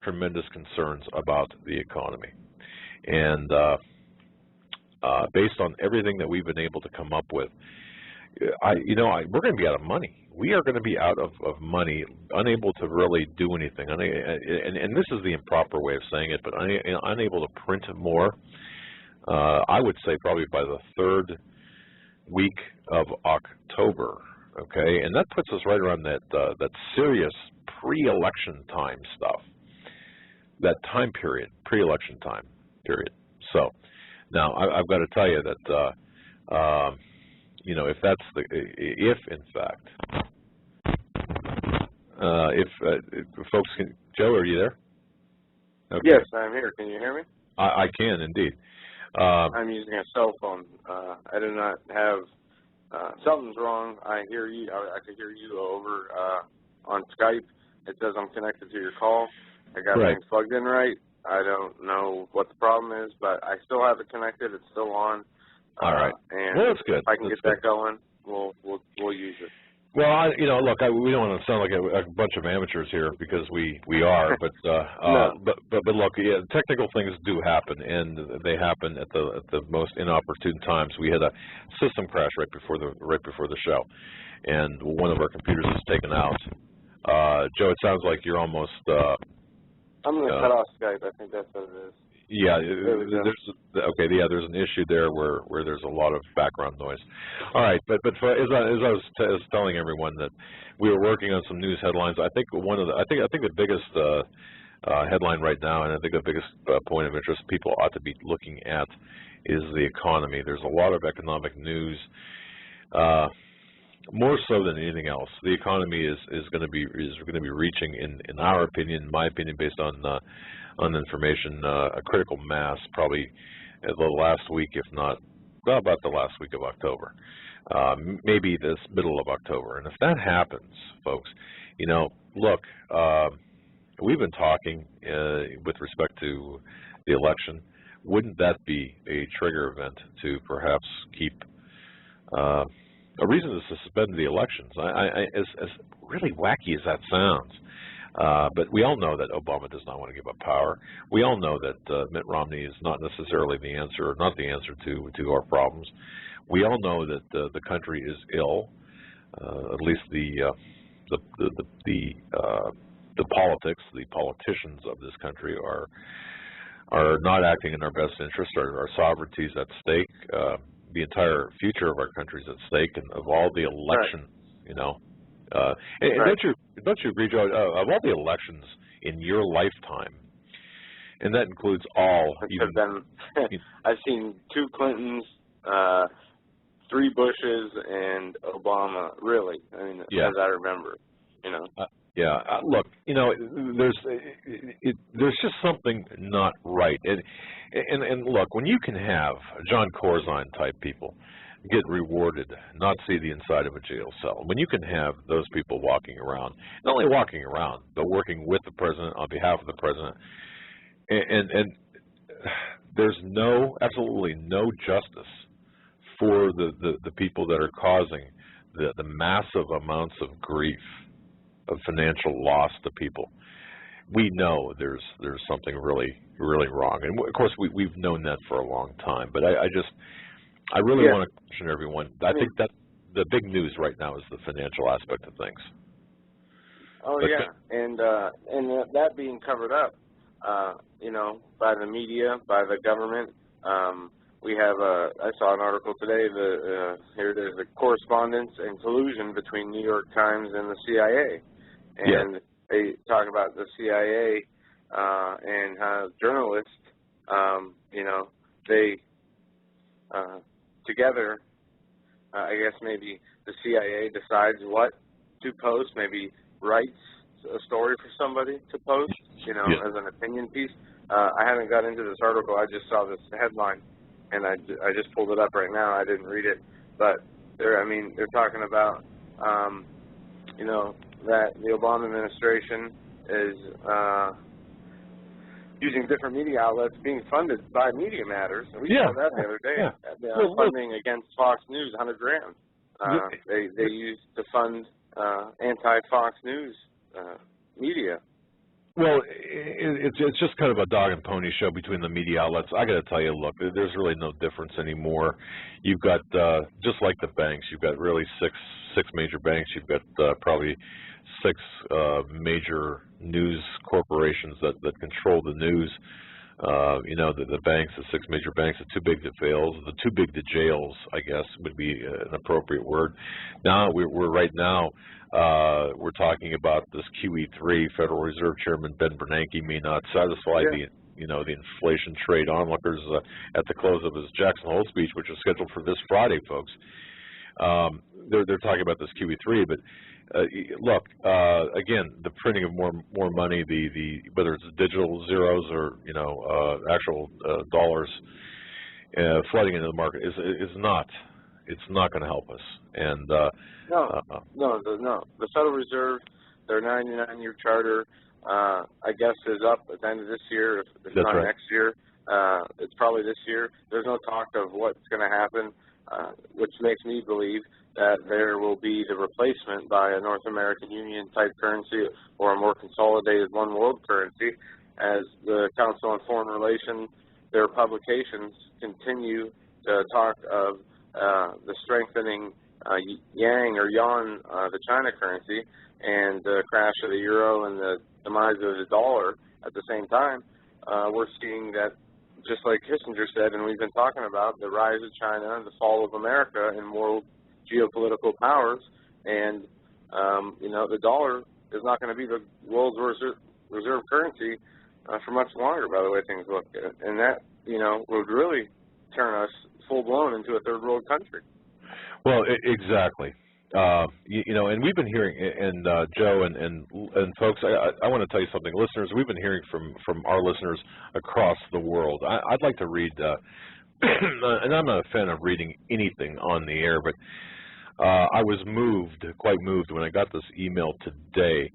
tremendous concerns about the economy. And based on everything that we've been able to come up with, we're going to be out of money. We are going to be out of money, unable to really do anything. And this is the improper way of saying it, but unable to print more. I would say probably by the third week of October, okay? And that puts us right around that serious pre-election time stuff, that time period, pre-election time period. So now I've got to tell you that, if that's if in fact, if folks can, Joe, are you there? Okay. Yes, I'm here. Can you hear me? I can indeed. I'm using a cell phone. I do not have, something's wrong. I hear you. I can hear you over on Skype. It says I'm connected to your call. I got things plugged in right. I don't know what the problem is, but I still have it connected. It's still on. All right. And well, that's good. If I can get that going, we'll use it. Well, look, we don't want to sound like a bunch of amateurs here because we are, but no. but look, yeah, technical things do happen, and they happen at the most inopportune times. We had a system crash right before the show, and one of our computers was taken out. Joe, it sounds like you're almost. I'm going to cut off Skype. I think that's what it is. Yeah, there's an issue there where there's a lot of background noise. All right, but as I was telling everyone that we were working on some news headlines. I think I think the biggest headline right now, and I think the biggest point of interest people ought to be looking at, is the economy. There's a lot of economic news, more so than anything else. The economy is going to be reaching, in our opinion, my opinion, based on information, a critical mass probably the last week, if not about the last week of October, maybe this middle of October. And if that happens, folks, look, we've been talking with respect to the election. Wouldn't that be a trigger event to perhaps keep a reason to suspend the elections? As really wacky as that sounds. But we all know that Obama does not want to give up power. We all know that Mitt Romney is not necessarily the answer, or not the answer to our problems. We all know that the country is ill. At least the politics, the politicians of this country are not acting in our best interest. Our sovereignty is at stake. The entire future of our country is at stake, and of all the elections, don't you agree, Joe? Of all the elections in your lifetime, and that includes all. I've seen 2 Clintons, 3 Bushes, and Obama. Really, as I remember, look, there's just something not right, and look, when you can have John Corzine type people get rewarded, not see the inside of a jail cell, when you can have those people walking around, not only walking around, but working with the president, on behalf of the president, and there's absolutely no justice for the people that are causing the massive amounts of grief, of financial loss to people. We know there's something really, really wrong, and of course we've known that for a long time. But I really want to caution everyone. I think that the big news right now is the financial aspect of things. Oh, and that being covered up, by the media, by the government. We have I saw an article today. There's a correspondence and collusion between New York Times and the CIA, and they talk about the CIA and how journalists, they together, I guess maybe the CIA decides what to post, maybe writes a story for somebody to post, as an opinion piece. I haven't got into this article. I just saw this headline, and I just pulled it up right now. I didn't read it, but they're talking about, that the Obama administration is using different media outlets being funded by Media Matters. And we saw that the other day. Funding against Fox News, $100 grand. They used to fund anti-Fox News media. Well, it's just kind of a dog and pony show between the media outlets. I got to tell you, look, there's really no difference anymore. You've got just like the banks, you've got really six major banks. You've got probably six major news corporations that control the news. You know, the banks, the six major banks, the too big to fails, the too big to jails, I guess would be an appropriate word. Now we're right now we're talking about this QE3. Federal Reserve Chairman Ben Bernanke may not satisfy the inflation trade onlookers at the close of his Jackson Hole speech, which is scheduled for this Friday, folks. They're talking about this QE3, but look, again, the printing of more money, whether it's digital zeros or actual dollars flooding into the market is not going to help us. And no. The Federal Reserve, their 99-year charter, I guess, is up at the end of this year. If it's not next year, it's probably this year. There's no talk of what's going to happen, which makes me believe that there will be the replacement by a North American Union type currency or a more consolidated one world currency, as the Council on Foreign Relations, their publications continue to talk of the strengthening yang or yuan, the China currency, and the crash of the euro and the demise of the dollar at the same time. We're seeing that, just like Kissinger said, and we've been talking about, the rise of China, the fall of America and world geopolitical powers, and the dollar is not going to be the world's reserve currency for much longer, by the way things look, and that would really turn us full blown into a third world country. Well, exactly. And we've been hearing, and Joe and folks, I want to tell you something, listeners. We've been hearing from our listeners across the world. I'd like to read, and I'm not a fan of reading anything on the air, but I was quite moved when I got this email today.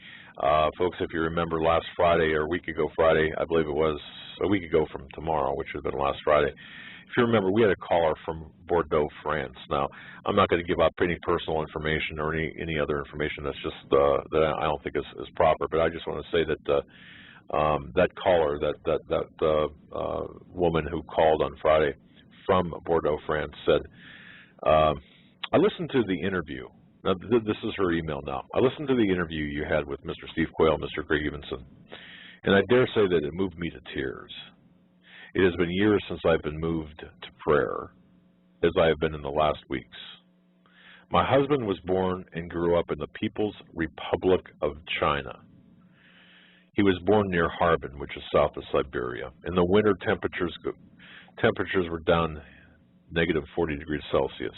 Folks, if you remember last Friday or a week ago Friday, I believe it was a week ago from tomorrow, which would have been last Friday. If you remember, we had a caller from Bordeaux, France. Now, I'm not going to give up any personal information or any other information that's just that I don't think is proper, but I just want to say that that caller, that woman who called on Friday from Bordeaux, France, said, I listened to the interview. Now, this is her email now. I listened to the interview you had with Mr. Steve Quayle, Mr. Greg Evenson, and I dare say that it moved me to tears. It has been years since I've been moved to prayer, as I have been in the last weeks. My husband was born and grew up in the People's Republic of China. He was born near Harbin, which is south of Siberia. In the winter, temperatures were down negative 40 degrees Celsius.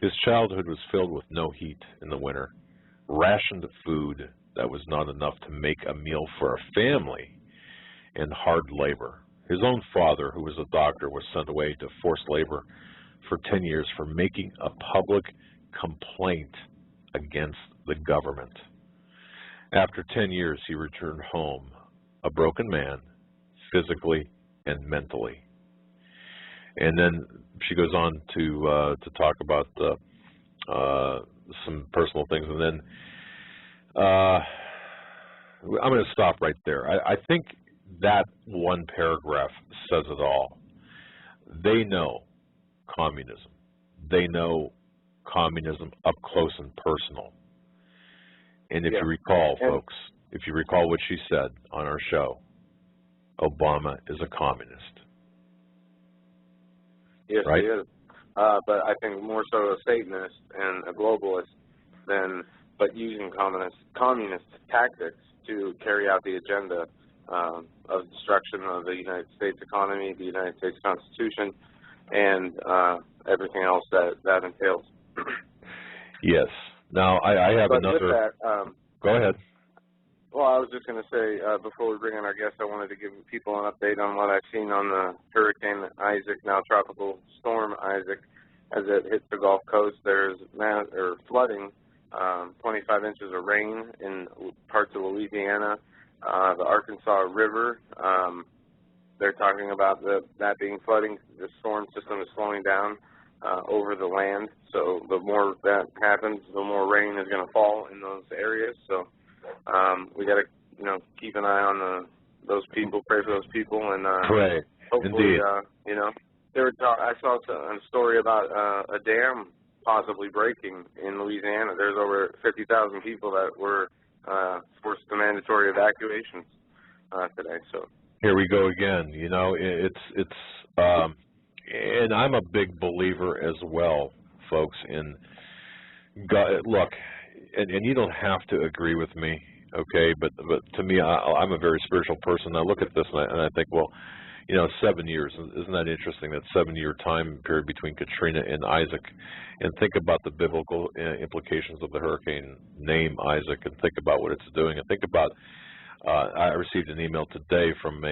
His childhood was filled with no heat in the winter, rationed food that was not enough to make a meal for a family, and hard labor. His own father, who was a doctor, was sent away to forced labor for 10 years for making a public complaint against the government. After 10 years, he returned home, a broken man, physically and mentally. And then she goes on to talk about some personal things, and then I'm going to stop right there. I think that one paragraph says it all. They know communism. They know communism up close and personal. And if you recall, folks, if you recall what she said on our show, Obama is a communist. Yes, right? he is. But I think more so a Satanist and a globalist but using communist tactics to carry out the agenda of destruction of the United States economy, the United States Constitution, and everything else that entails. Yes. Now, I have another... With that, go ahead. Well, I was just going to say, before we bring in our guest, I wanted to give people an update on what I've seen on the Hurricane Isaac, now Tropical Storm Isaac, as it hits the Gulf Coast. There's flooding, 25 inches of rain in parts of Louisiana, the Arkansas River. They're talking about that being flooding. The storm system is slowing down over the land, so the more that happens, the more rain is going to fall in those areas. So we got to keep an eye on those people, pray for those people, and pray. hopefully, Indeed. I saw a story about a dam possibly breaking in Louisiana. There's over 50,000 people that were forced to mandatory evacuations today. So here we go again. And I'm a big believer as well, folks, in God. Look, and you don't have to agree with me, okay? But to me, I'm a very spiritual person. I look at this and I think, well, 7 years. Isn't that interesting? That 7-year time period between Katrina and Isaac, and think about the biblical implications of the hurricane. Name Isaac, and think about what it's doing. And think about. I received an email today from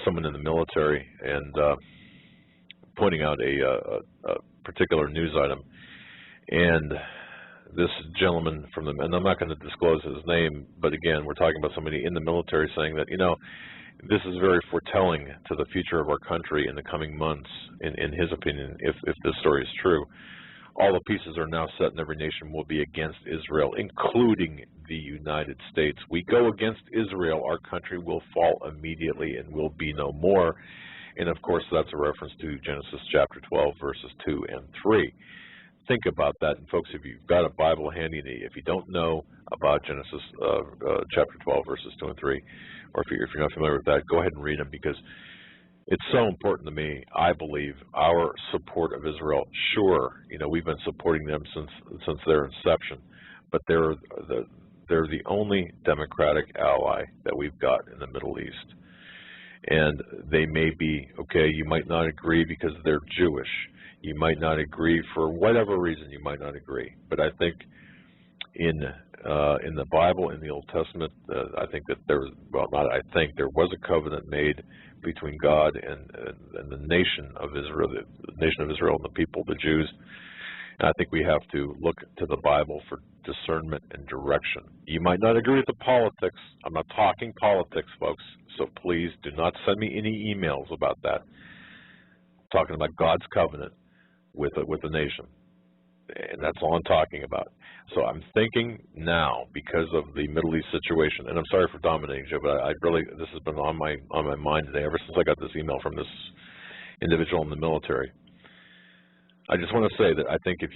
someone in the military, and pointing out a particular news item, and this gentleman and I'm not going to disclose his name, but again, we're talking about somebody in the military saying that, this is very foretelling to the future of our country in the coming months, in his opinion, if this story is true. All the pieces are now set and every nation will be against Israel, including the United States. We go against Israel, our country will fall immediately and will be no more. And of course, that's a reference to Genesis chapter 12, verses 2 and 3. Think about that. And folks, if you've got a Bible handy, if you don't know about Genesis chapter 12, verses 2 and 3, or if you're not familiar with that, go ahead and read them, because it's so important to me. I believe our support of Israel, sure, we've been supporting them since their inception, but they're the only democratic ally that we've got in the Middle East. And they may be, okay, you might not agree because they're Jewish. You might not agree for whatever reason you might not agree. But I think in the Bible, in the Old Testament, I think that there was a covenant made between God and the nation of Israel, and the people, the Jews. And I think we have to look to the Bible for discernment and direction. You might not agree with the politics. I'm not talking politics, folks, so please do not send me any emails about that. I'm talking about God's covenant with the nation, and that's all I'm talking about. So I'm thinking now, because of the Middle East situation, and I'm sorry for dominating, Joe, but this has been on my mind today ever since I got this email from this individual in the military. I just want to say that I think if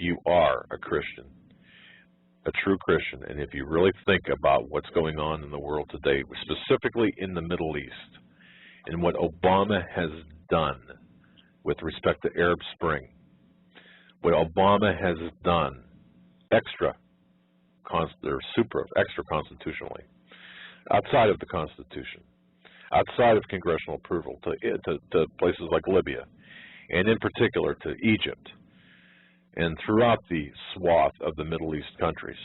you are a Christian, a true Christian, and if you really think about what's going on in the world today, specifically in the Middle East, and what Obama has done with respect to Arab Spring, what Obama has done extra constitutionally, outside of the Constitution, outside of congressional approval, to places like Libya, and in particular to Egypt, and throughout the swath of the Middle East countries.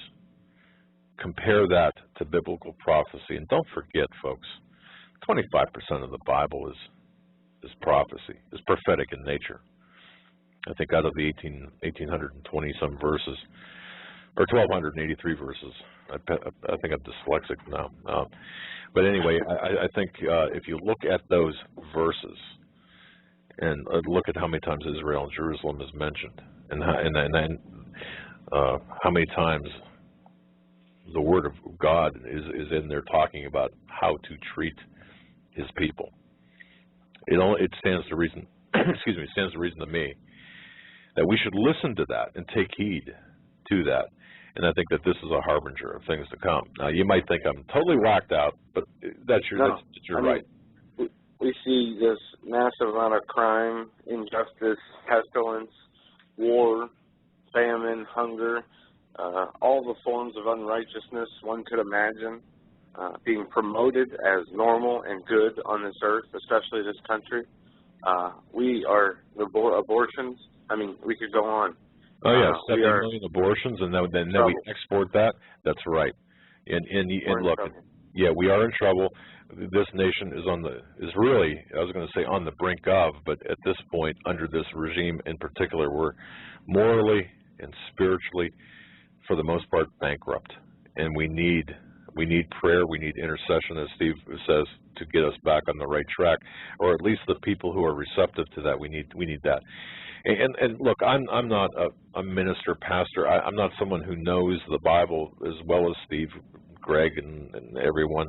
Compare that to biblical prophecy, and don't forget, folks, 25% of the Bible is prophecy, is prophetic in nature. I think out of the 1,820-some verses, or 1,283 verses, I think I'm dyslexic now. But anyway, I think if you look at those verses and look at how many times Israel and Jerusalem is mentioned, and how many times the Word of God is in there talking about how to treat His people, it stands to reason. Excuse me. It stands to reason to me that we should listen to that and take heed to that. And I think that this is a harbinger of things to come. Now, you might think I'm totally whacked out, but that's your right. We see this massive amount of crime, injustice, pestilence, war, famine, hunger, all the forms of unrighteousness one could imagine being promoted as normal and good on this earth, especially this country. We are the abortions. I mean, we could go on. Oh, yeah, 70 million abortions, and then we export that. That's right. And look, yeah, we are in trouble. This nation is really, I was going to say on the brink of, but at this point, under this regime in particular, we're morally and spiritually, for the most part, bankrupt. And we need prayer, we need intercession, as Steve says, to get us back on the right track, or at least the people who are receptive to that. We need that. And look, I'm not a minister, pastor. I'm not someone who knows the Bible as well as Steve, Greg, and everyone.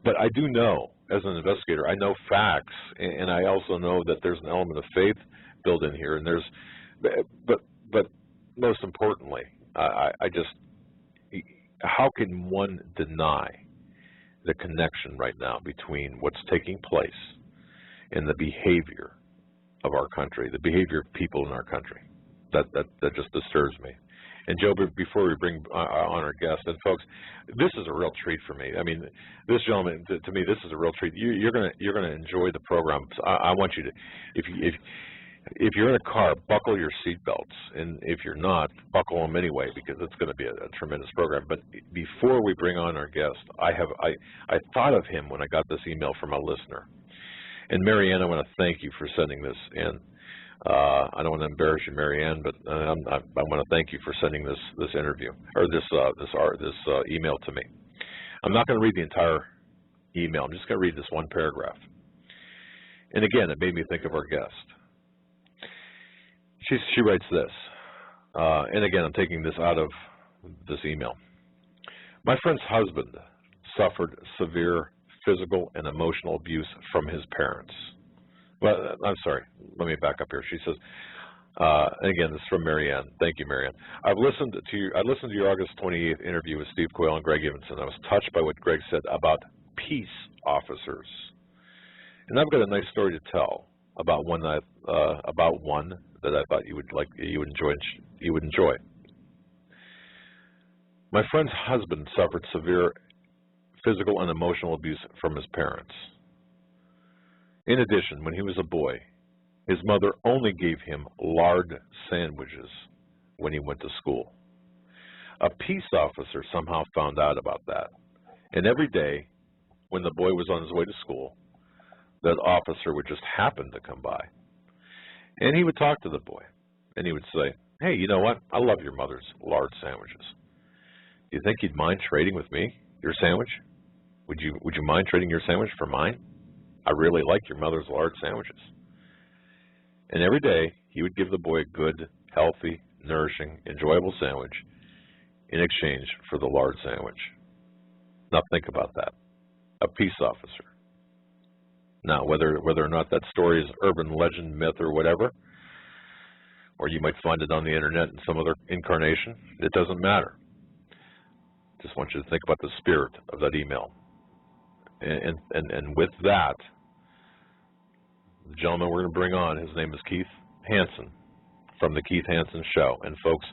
But I do know, as an investigator, I know facts, and I also know that there's an element of faith built in here. And there's, but most importantly, I just, how can one deny the connection right now between what's taking place and the behavior of our country, the behavior of people in our country? That just disturbs me. And Joe, before we bring on our guest, and folks, this is a real treat for me. I mean, this gentleman, to me, this is a real treat. You're gonna enjoy the program. I want you to, if you're in a car, buckle your seatbelts, and if you're not, buckle them anyway, because it's going to be a tremendous program. But before we bring on our guest, I thought of him when I got this email from a listener. And Marianne, I want to thank you for sending this in. I don't want to embarrass you, Marianne, but I want to thank you for sending this interview, or this email to me. I'm not going to read the entire email. I'm just going to read this one paragraph. And again, it made me think of our guest. She writes this, and again, I'm taking this out of this email. My friend's husband suffered severe physical and emotional abuse from his parents. Well, I'm sorry. Let me back up here. She says, and again, this is from Marianne. Thank you, Marianne. I listened to your August 28th interview with Steve Quayle and Greg Evenson. I was touched by what Greg said about peace officers, and I've got a nice story to tell about one that I thought you would enjoy. My friend's husband suffered severe physical and emotional abuse from his parents. In addition, when he was a boy, his mother only gave him lard sandwiches when he went to school. A peace officer somehow found out about that, and every day when the boy was on his way to school, that officer would just happen to come by. And he would talk to the boy, and he would say, hey, you know what? I love your mother's lard sandwiches. Do you think you'd mind trading with me your sandwich? Would you mind trading your sandwich for mine? I really like your mother's lard sandwiches. And every day, he would give the boy a good, healthy, nourishing, enjoyable sandwich in exchange for the lard sandwich. Now think about that. A peace officer. Now, whether or not that story is urban legend, myth, or whatever, or you might find it on the internet in some other incarnation, it doesn't matter. Just want you to think about the spirit of that email. And with that, the gentleman we're going to bring on, his name is Keith Hansen from the Keith Hansen Show. And folks,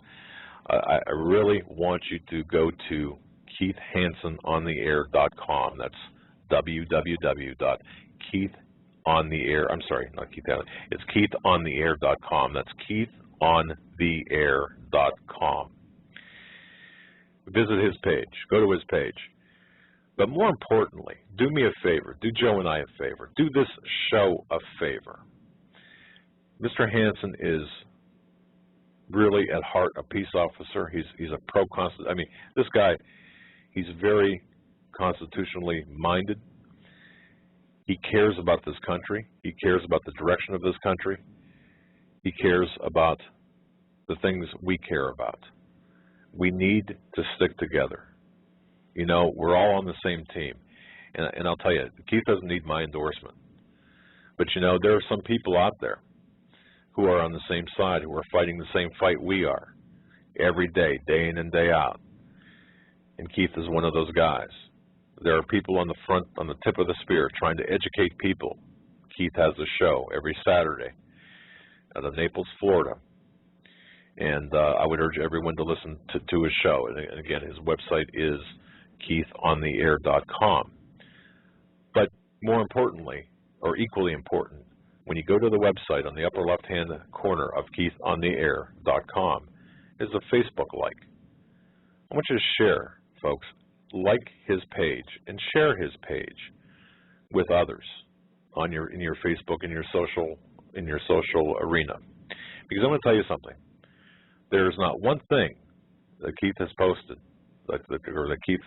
I really want you to go to KeithHansenOnTheAir.com. That's www.KeithOnTheAir. I'm sorry, not Keith Hansen. It's KeithOnTheAir.com. That's KeithOnTheAir.com. Visit his page. Go to his page. But more importantly, do me a favor. Do Joe and I a favor. Do this show a favor. Mr. Hansen is really at heart a peace officer. He's a pro-constitution. I mean, this guy, he's very constitutionally minded. He cares about this country. He cares about the direction of this country. He cares about the things we care about. We need to stick together. You know, we're all on the same team. And I'll tell you, Keith doesn't need my endorsement. But, you know, there are some people out there who are on the same side, who are fighting the same fight we are every day, day in and day out. And Keith is one of those guys. There are people on the front, on the tip of the spear, trying to educate people. Keith has a show every Saturday out of Naples, Florida. And I would urge everyone to listen to his show. And again, his website is KeithOnTheAir.com. But more importantly, or equally important, when you go to the website, on the upper left-hand corner of KeithOnTheAir.com is a Facebook like. I want you to share, folks. Like his page and share his page with others on in your Facebook, in your social arena. Because I'm going to tell you something. There's not one thing that Keith has posted, or that Keith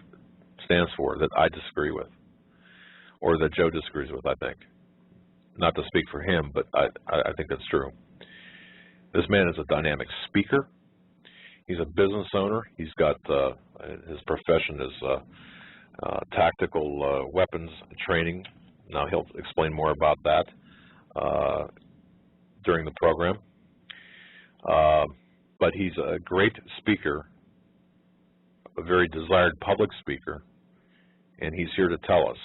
stands for, that I disagree with, or that Joe disagrees with, I think. Not to speak for him, but I think that's true. This man is a dynamic speaker. He's a business owner. He's got his profession is tactical weapons training. Now he'll explain more about that during the program. But he's a great speaker, a very desired public speaker, and he's here to tell us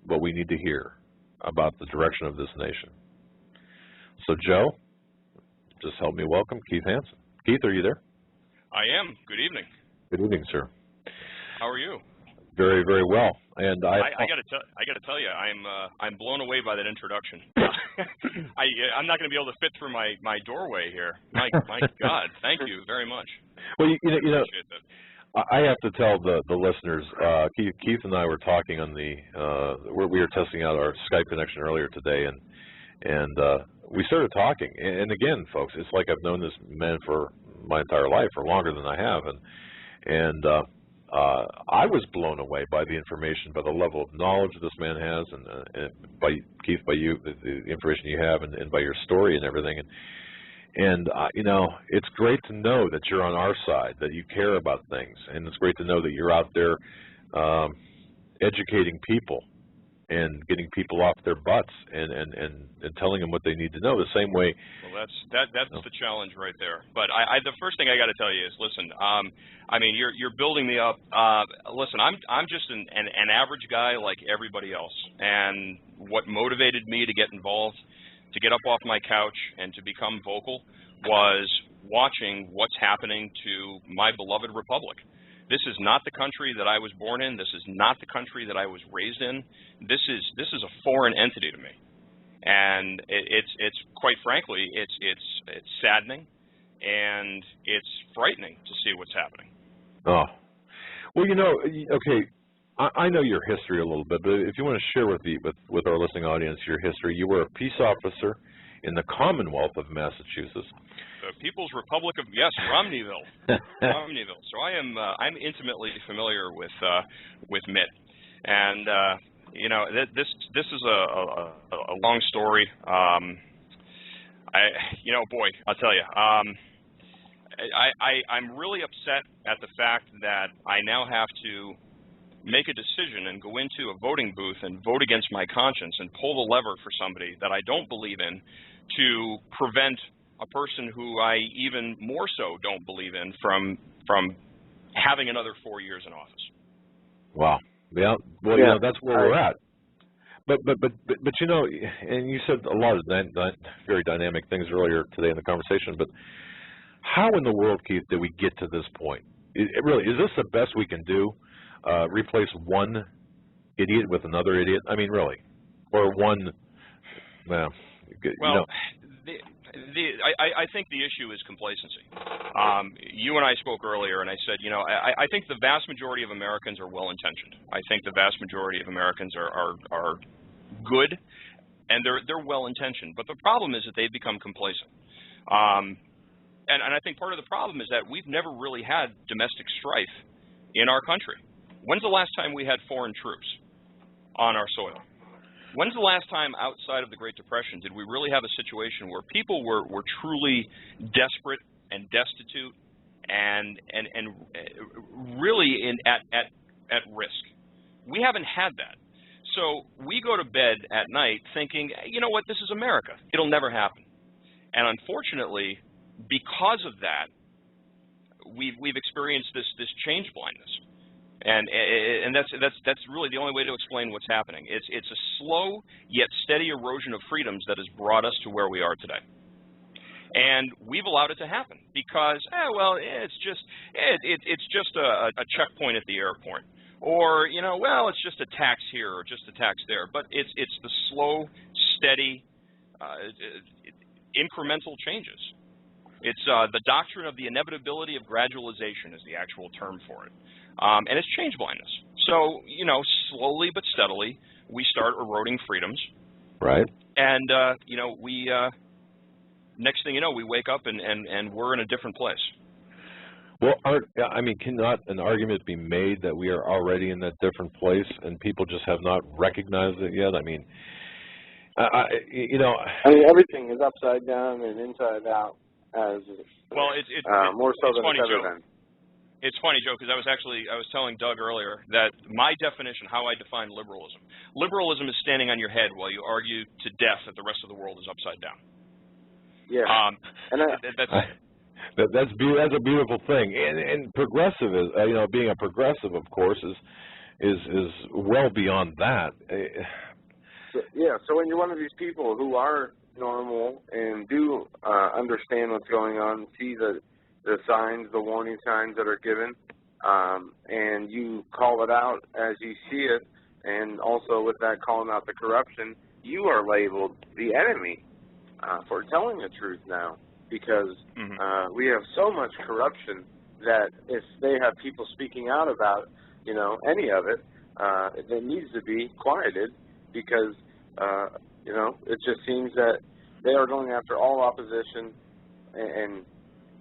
what we need to hear about the direction of this nation. So, Joe, just help me welcome Keith Hansen. Keith, are you there? I am. Good evening. Good evening, sir. How are you? Very, very well. And I got to tell you, I'm blown away by that introduction. I'm not going to be able to fit through my doorway here. My God, thank you very much. Well, you know, I have to tell the listeners. Keith and I were talking on we were testing out our Skype connection earlier today, and we started talking. And again, folks, it's like I've known this man for my entire life, or longer than I have, and I was blown away by the information, by the level of knowledge this man has, and by Keith, by you, the information you have, and by your story and everything. And you know, it's great to know that you're on our side, that you care about things, and it's great to know that you're out there educating people and getting people off their butts and telling them what they need to know the same way. Well, that's the challenge right there. But the first thing I got to tell you is, listen, I mean, you're building me up. Listen, I'm just an average guy like everybody else, and what motivated me to get involved, to get up off my couch and to become vocal, was watching what's happening to my beloved republic. This is not the country that I was born in. This is not the country that I was raised in. This is a foreign entity to me, and it's quite frankly it's saddening, and it's frightening to see what's happening. Oh, well, you know, okay, I know your history a little bit, but if you want to share with our listening audience your history, you were a peace officer in the Commonwealth of Massachusetts. The People's Republic of, yes, Romneyville. Romneyville. So I'm intimately familiar with MIT, and you know, this is a long story. You know, boy, I'll tell you, I'm really upset at the fact that I now have to make a decision and go into a voting booth and vote against my conscience and pull the lever for somebody that I don't believe in to prevent a person who I even more so don't believe in from having another 4 years in office. Wow. Yeah. Well, yeah, you know, that's where we're at. But you know, and you said a lot of very dynamic things earlier today in the conversation. But how in the world, Keith, did we get to this point? Really, is this the best we can do? Replace one idiot with another idiot? I mean, really, or one? Well, you know. I think the issue is complacency. You and I spoke earlier, and I said, you know, I think the vast majority of Americans are well-intentioned. I think the vast majority of Americans are good, and they're well-intentioned. But the problem is that they've become complacent. And I think part of the problem is that we've never really had domestic strife in our country. When's the last time we had foreign troops on our soil? When's the last time outside of the Great Depression did we really have a situation where people were truly desperate and destitute and really at risk? We haven't had that. So we go to bed at night thinking, you know what, this is America. It'll never happen. And unfortunately, because of that, we've experienced this change blindness. And that's really the only way to explain what's happening. It's a slow yet steady erosion of freedoms that has brought us to where we are today. And we've allowed it to happen because, well, it's just a checkpoint at the airport, or you know, well, it's just a tax here or just a tax there. But it's the slow, steady, incremental changes. It's the doctrine of the inevitability of gradualization is the actual term for it. And it's change blindness. So, you know, slowly but steadily, we start eroding freedoms. Right. And, you know, we, next thing you know, we wake up and we're in a different place. Well, I mean, cannot an argument be made that we are already in that different place and people just have not recognized it yet? I mean, you know. I mean, everything is upside down and inside out. as well, more so than funny, it's ever Joe. been. It's funny, Joe, because I was telling Doug earlier that my definition, how I define liberalism is standing on your head while you argue to death that the rest of the world is upside down. Yeah, that's a beautiful thing, and progressive is being a progressive, of course, is well beyond that. So when you're one of these people who are normal and do understand what's going on, see the signs, the warning signs that are given, and you call it out as you see it, and also with that calling out the corruption, you are labeled the enemy for telling the truth now, because we have so much corruption that if they have people speaking out about, any of it, it needs to be quieted, because, it just seems that they are going after all opposition and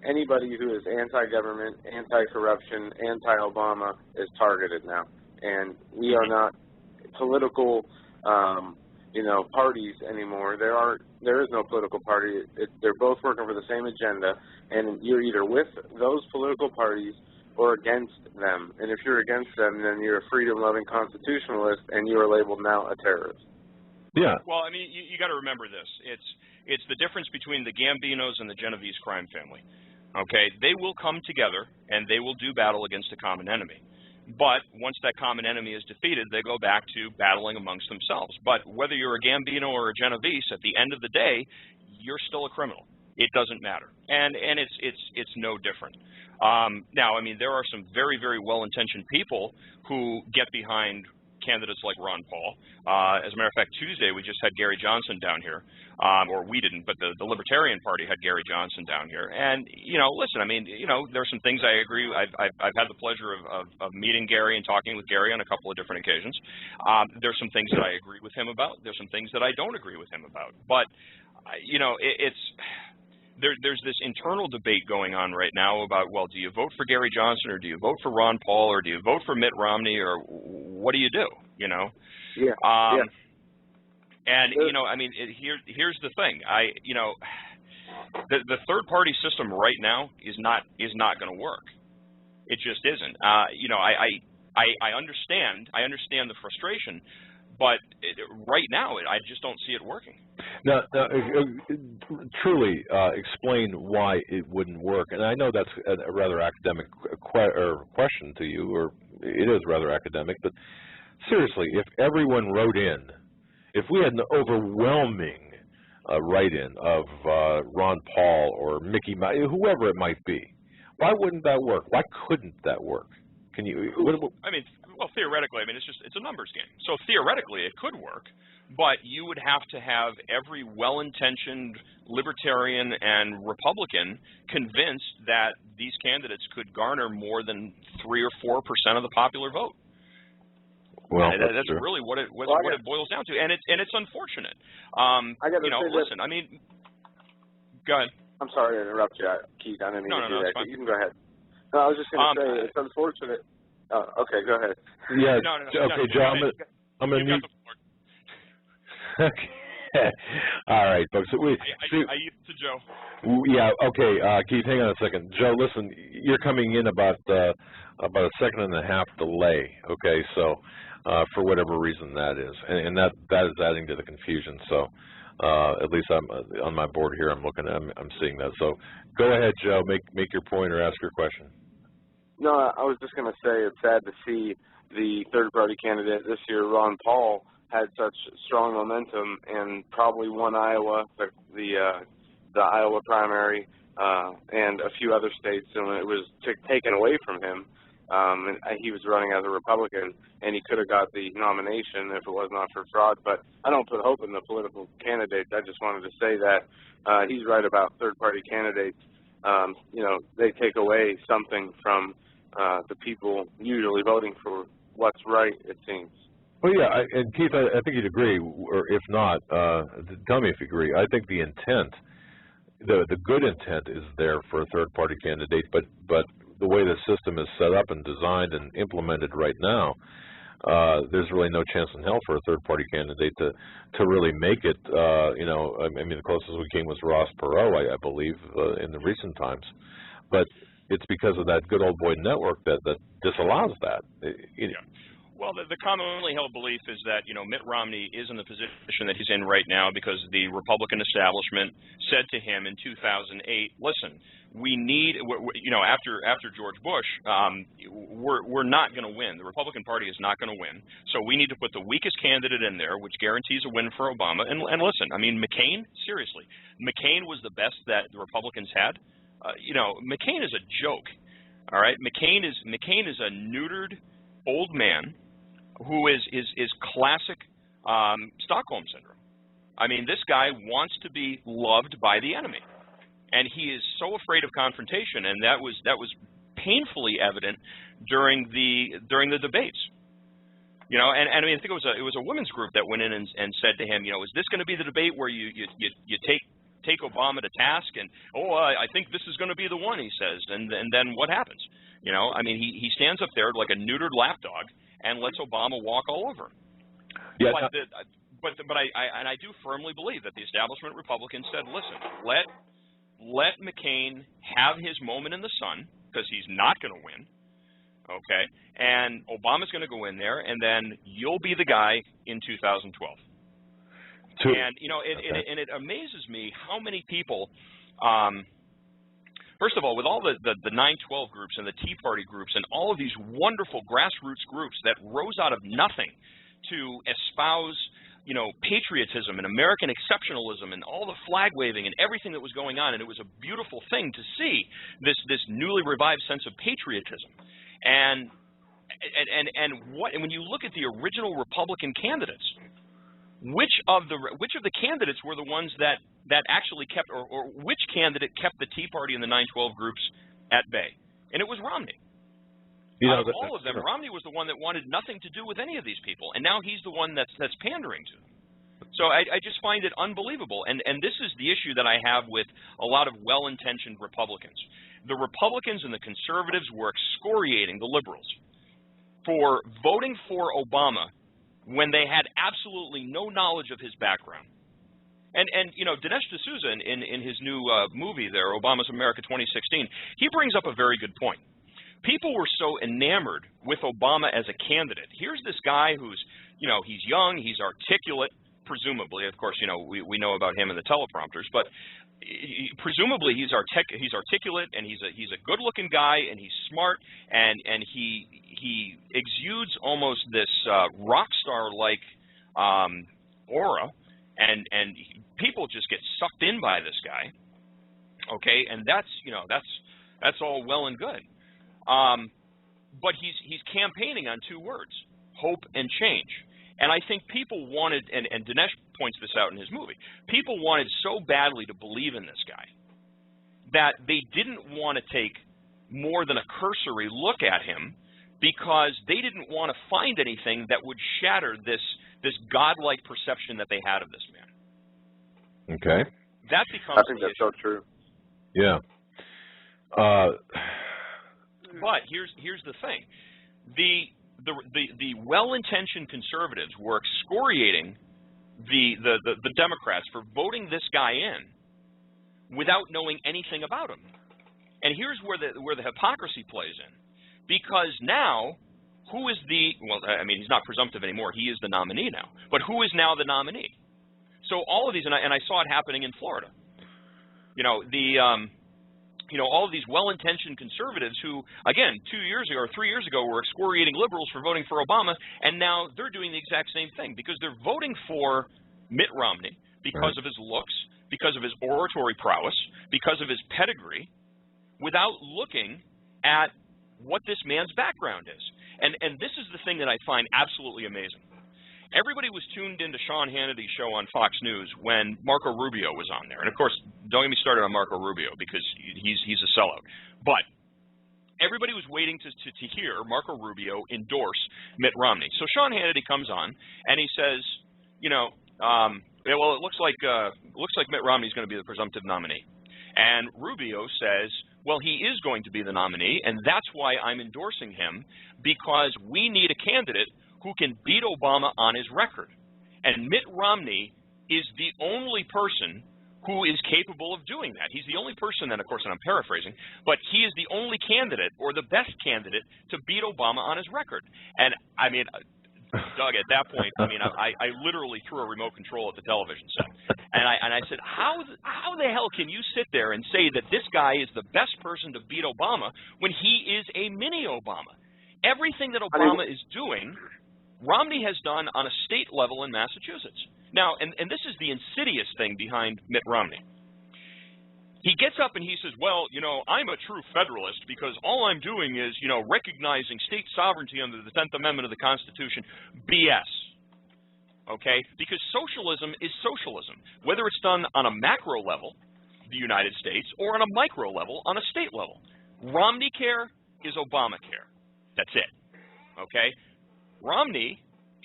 anybody who is anti-government, anti-corruption, anti-Obama is targeted now. And we are not political, parties anymore. There is no political party. They're both working for the same agenda, and you're either with those political parties or against them. And if you're against them, then you're a freedom-loving constitutionalist, and you are labeled now a terrorist. Yeah. Well, I mean, you got to remember this. It's the difference between the Gambinos and the Genovese crime family. Okay, they will come together and they will do battle against a common enemy. But once that common enemy is defeated, they go back to battling amongst themselves. But whether you're a Gambino or a Genovese, at the end of the day, you're still a criminal. It doesn't matter, and it's no different. Now, I mean, there are some very, very well-intentioned people who get behind candidates like Ron Paul. As a matter of fact, Tuesday we just had Gary Johnson down here, or we didn't, but the Libertarian Party had Gary Johnson down here. And listen, I mean, there's some things I agree. I've had the pleasure of meeting Gary and talking with Gary on a couple of different occasions. There's some things that I agree with him about. There's some things that I don't agree with him about. But there's this internal debate going on right now about, well, do you vote for Gary Johnson, or do you vote for Ron Paul, or do you vote for Mitt Romney, or what do you do? Yeah. And I mean, here's the thing. The third party system right now is not going to work. It just isn't. I understand the frustration, but right now I just don't see it working. Now truly explain why it wouldn't work. And I know that's a rather academic question to you, or it is rather academic, but seriously, if everyone wrote in, if we had an overwhelming write-in of Ron Paul or Mickey Mouse, whoever it might be, why wouldn't that work? Why couldn't that work? Can you? I mean, well, theoretically, I mean, it's a numbers game. So theoretically, it could work, but you would have to have every well-intentioned libertarian and Republican convinced that these candidates could garner more than 3 or 4% of the popular vote. Well, that's really what it boils down to, and it's unfortunate. Listen, I mean, go ahead. I'm sorry to interrupt you, Keith. I didn't mean to do that. Fine. You can go ahead. No, I was just going to say it's unfortunate. Oh, okay, go ahead. Yeah. Okay, Joe. I'm going to mute. Okay. All right, folks. I used to Joe. Yeah. Okay, Keith. Hang on a second. Joe, listen. You're coming in about a second and a half delay. Okay, so for whatever reason that is, and that is adding to the confusion. So at least I'm on my board here. I'm seeing that. So go ahead, Joe. Make your point or ask your question. No, I was just going to say it's sad to see the third-party candidate this year, Ron Paul, had such strong momentum and probably won Iowa, the Iowa primary, and a few other states, and it was taken away from him. And he was running as a Republican, and he could have got the nomination if it was not for fraud. But I don't put hope in the political candidates. I just wanted to say that he's right about third-party candidates. They take away something from the people usually voting for what's right, it seems. Well, yeah, and Keith, I think you'd agree, or if not, tell me if you agree. I think the intent, the good intent is there for a third-party candidate, but the way the system is set up and designed and implemented right now, there's really no chance in hell for a third-party candidate to really make it. You know, I mean, the closest we came was Ross Perot, I believe, in the recent times. But it's because of that good old boy network that disallows that. Yeah. Well, the commonly held belief is that, you know, Mitt Romney is in the position that he's in right now because the Republican establishment said to him in 2008, listen, we need, you know, after George Bush, we're not going to win. The Republican Party is not going to win. So we need to put the weakest candidate in there, which guarantees a win for Obama. And listen, I mean, McCain, seriously, McCain was the best that the Republicans had. You know, McCain is a joke. All right, McCain is a neutered old man who is classic Stockholm syndrome. I mean, this guy wants to be loved by the enemy, and he is so afraid of confrontation, and that was painfully evident during the debates. You know, and I mean, I think it was a women's group that went in and said to him, you know, is this going to be the debate where you take Obama to task, and I think this is going to be the one, he says, and then what happens? You know, I mean, he stands up there like a neutered lapdog and lets Obama walk all over. Yeah. But I do firmly believe that the establishment Republicans said, listen, let McCain have his moment in the sun because he's not going to win, okay? And Obama's going to go in there, and then you'll be the guy in 2012. And you know, it amazes me how many people. First of all, with all the 9/12 groups and the Tea Party groups and all of these wonderful grassroots groups that rose out of nothing to espouse, you know, patriotism and American exceptionalism and all the flag waving and everything that was going on, and it was a beautiful thing to see this newly revived sense of patriotism. And when you look at the original Republican candidates, which of the candidates were the ones that actually kept, or which candidate kept the Tea Party and the 9/12 groups at bay? And it was Romney. You know, out of all of them, Romney was the one that wanted nothing to do with any of these people, and now he's the one that's pandering to them. So I just find it unbelievable, and this is the issue that I have with a lot of well-intentioned Republicans. The Republicans and the conservatives were excoriating the liberals for voting for Obama when they had absolutely no knowledge of his background. And you know, Dinesh D'Souza in his new movie there, Obama's America 2016, he brings up a very good point. People were so enamored with Obama as a candidate. Here's this guy who's, you know, he's young, he's articulate, presumably. Of course, you know, we know about him in the teleprompters, but presumably he's articulate, and he's a good-looking guy, and he's smart, and he exudes almost this rock star-like aura, and people just get sucked in by this guy. Okay, and that's all well and good, but he's campaigning on two words: hope and change. And I think people wanted, and Dinesh points this out in his movie, people wanted so badly to believe in this guy that they didn't want to take more than a cursory look at him, because they didn't want to find anything that would shatter this godlike perception that they had of this man. Okay. That becomes. I think that's so true. Yeah. But here's the thing: the well-intentioned conservatives were excoriating the Democrats for voting this guy in without knowing anything about him. And here's where the hypocrisy plays in, because now who is he's not presumptive anymore. He is the nominee now. But who is now the nominee? So all of these, and I saw it happening in Florida. You know, all of these well-intentioned conservatives who, again, 2 years ago or 3 years ago were excoriating liberals for voting for Obama, and now they're doing the exact same thing because they're voting for Mitt Romney because of his looks, because of his oratory prowess, because of his pedigree, without looking at what this man's background is. And this is the thing that I find absolutely amazing. Everybody was tuned into Sean Hannity's show on Fox News when Marco Rubio was on there. And, of course, don't get me started on Marco Rubio because he's a sellout. But everybody was waiting to hear Marco Rubio endorse Mitt Romney. So Sean Hannity comes on, and he says, it looks like Mitt Romney's going to be the presumptive nominee. And Rubio says, well, he is going to be the nominee, and that's why I'm endorsing him, because we need a candidate who can beat Obama on his record. And Mitt Romney is the only person who is capable of doing that. He's the only person, and of course, and I'm paraphrasing, but he is the only candidate or the best candidate to beat Obama on his record. And I mean, Doug, at that point, I mean, I literally threw a remote control at the television set, and I said, how the hell can you sit there and say that this guy is the best person to beat Obama when he is a mini Obama? Everything that Obama is doing, Romney has done on a state level in Massachusetts. Now, and this is the insidious thing behind Mitt Romney. He gets up and he says, well, you know, I'm a true Federalist because all I'm doing is, you know, recognizing state sovereignty under the 10th Amendment of the Constitution. BS. Okay? Because socialism is socialism, whether it's done on a macro level, the United States, or on a micro level, on a state level. Romney care is Obamacare. That's it. Okay? Romney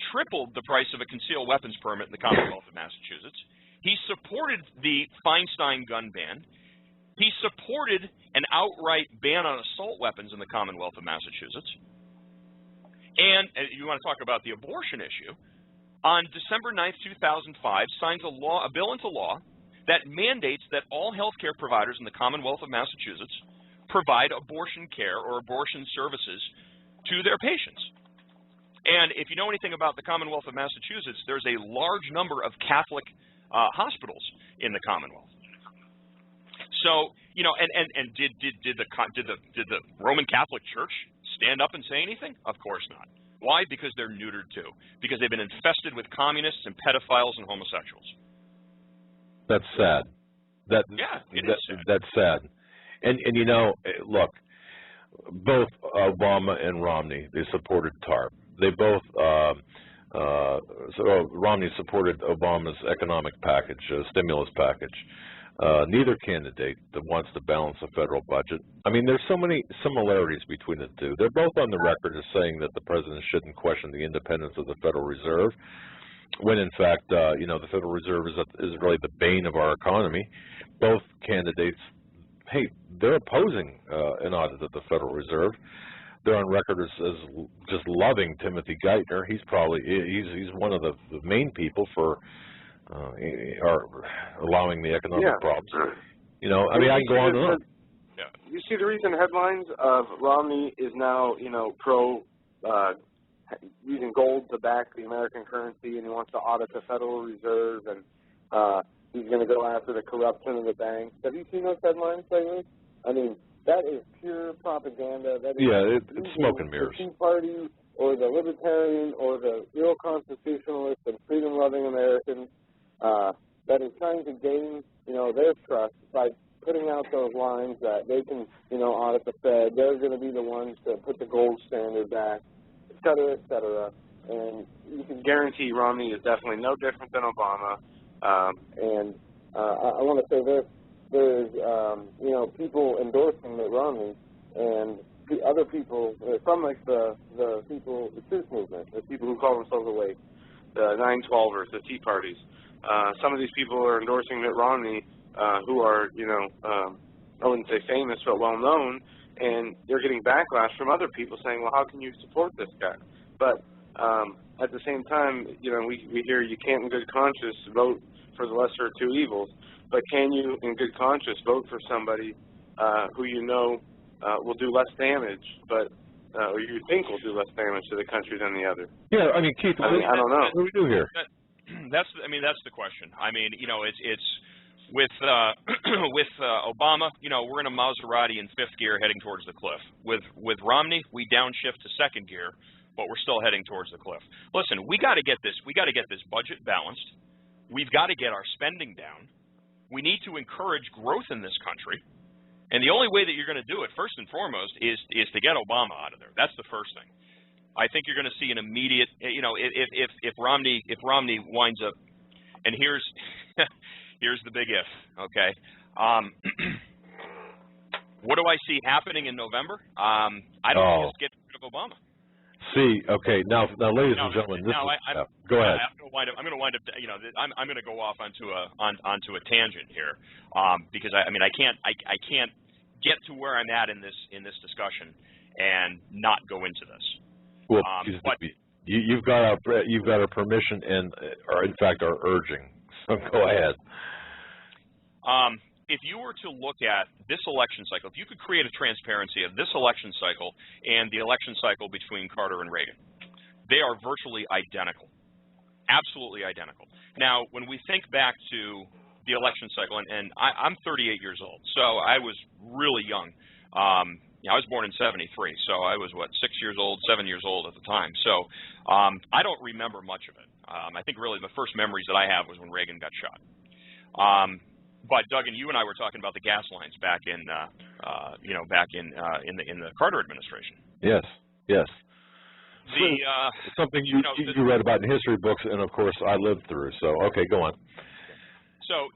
tripled the price of a concealed weapons permit in the Commonwealth of Massachusetts. He supported the Feinstein gun ban. He supported an outright ban on assault weapons in the Commonwealth of Massachusetts. And you want to talk about the abortion issue, on December 9th, 2005, signs a bill into law that mandates that all healthcare providers in the Commonwealth of Massachusetts provide abortion care or abortion services to their patients. And if you know anything about the Commonwealth of Massachusetts, there's a large number of Catholic hospitals in the Commonwealth. So, you know, and did the Roman Catholic Church stand up and say anything? Of course not. Why? Because they're neutered too. Because they've been infested with communists and pedophiles and homosexuals. That's sad. Yeah, it is sad. That's sad. And you know, look, both Obama and Romney, they supported TARP. They both, Romney supported Obama's economic package, stimulus package. Neither candidate that wants to balance the federal budget. I mean, there's so many similarities between the two. They're both on the record as saying that the president shouldn't question the independence of the Federal Reserve, when in fact, you know, the Federal Reserve is really the bane of our economy. Both candidates, hey, they're opposing an audit of the Federal Reserve. They're on record as just loving Timothy Geithner. He's one of the main people for allowing the economic problems. You know, I mean, I can go on and on. You see the recent headlines of Romney is now, you know, pro using gold to back the American currency, and he wants to audit the Federal Reserve, and he's going to go after the corruption of the banks. Have you seen those headlines lately? I mean, that is pure propaganda. That is it's smoke and mirrors. The Tea Party or the Libertarian or the real constitutionalist and freedom-loving Americans that is trying to gain, you know, their trust by putting out those lines that they can, you know, audit the Fed. They're going to be the ones to put the gold standard back, et cetera, et cetera. And you can guarantee Romney is definitely no different than Obama. I want to say this. There's, you know, people endorsing Mitt Romney, and other people, some like the people, the truth movement, the people who call themselves awake, the 912ers, the Tea Parties. Some of these people are endorsing Mitt Romney, who are, you know, I wouldn't say famous, but well-known, and they're getting backlash from other people saying, well, how can you support this guy? But at the same time, you know, we hear you can't in good conscience vote for the lesser of two evils. But can you, in good conscience, vote for somebody who you know will do less damage, but or you think will do less damage to the country than the other? Yeah, I mean, Keith, I don't know. What do we do here? That's the question. I mean, you know, it's with Obama, you know, we're in a Maserati in fifth gear heading towards the cliff. With Romney, we downshift to second gear, but we're still heading towards the cliff. Listen, we got to get this budget balanced. We've got to get our spending down. We need to encourage growth in this country, and the only way that you're going to do it, first and foremost, is to get Obama out of there. That's the first thing. I think you're going to see an immediate, you know, if Romney winds up, and here's the big if, okay. What do I see happening in November? I don't think it's get rid of Obama. See, okay, now, ladies and gentlemen, go ahead. I'm going to wind up. You know, I'm going to go off onto a tangent here, because I can't get to where I'm at in this discussion and not go into this. Well, You've got our permission and, or in fact, our urging. So go ahead. If you were to look at this election cycle, if you could create a transparency of this election cycle and the election cycle between Carter and Reagan, they are virtually identical, absolutely identical. Now, when we think back to the election cycle, and I'm 38 years old, so I was really young. I was born in '73, so I was, what, 6 years old, 7 years old at the time. So I don't remember much of it. I think really the first memories that I have was when Reagan got shot. But Duggan, you and I were talking about the gas lines back in, back in the Carter administration. Yes, yes. Something you read about in history books, and of course I lived through. So okay, go on. So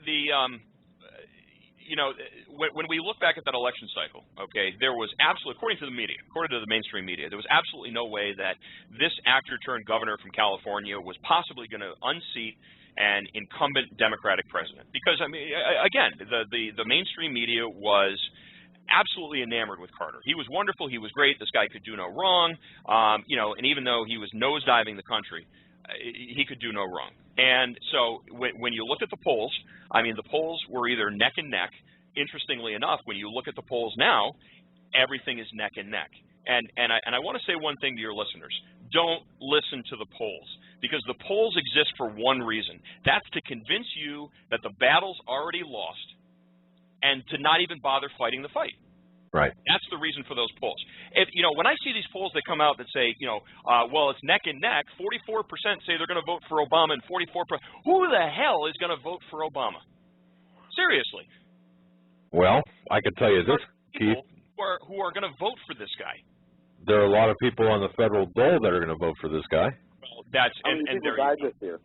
when we look back at that election cycle, okay, there was absolutely, according to the media, according to the mainstream media, there was absolutely no way that this actor-turned-governor from California was possibly going to unseat an incumbent Democratic president. Because, I mean, again, the mainstream media was absolutely enamored with Carter. He was wonderful. He was great. This guy could do no wrong. And even though he was nosediving the country, he could do no wrong. And so when you look at the polls, I mean, the polls were either neck and neck. Interestingly enough, when you look at the polls now, everything is neck and neck. And I want to say one thing to your listeners. Don't listen to the polls, because the polls exist for one reason. That's to convince you that the battle's already lost and to not even bother fighting the fight. Right. That's the reason for those polls. When I see these polls that come out that say, well, it's neck and neck, 44% say they're going to vote for Obama and 44%. Who the hell is going to vote for Obama? Seriously. Well, I can tell you this, Keith. Who are going to vote for this guy? There are a lot of people on the federal dole that are going to vote for this guy. Well, that's and people died this year.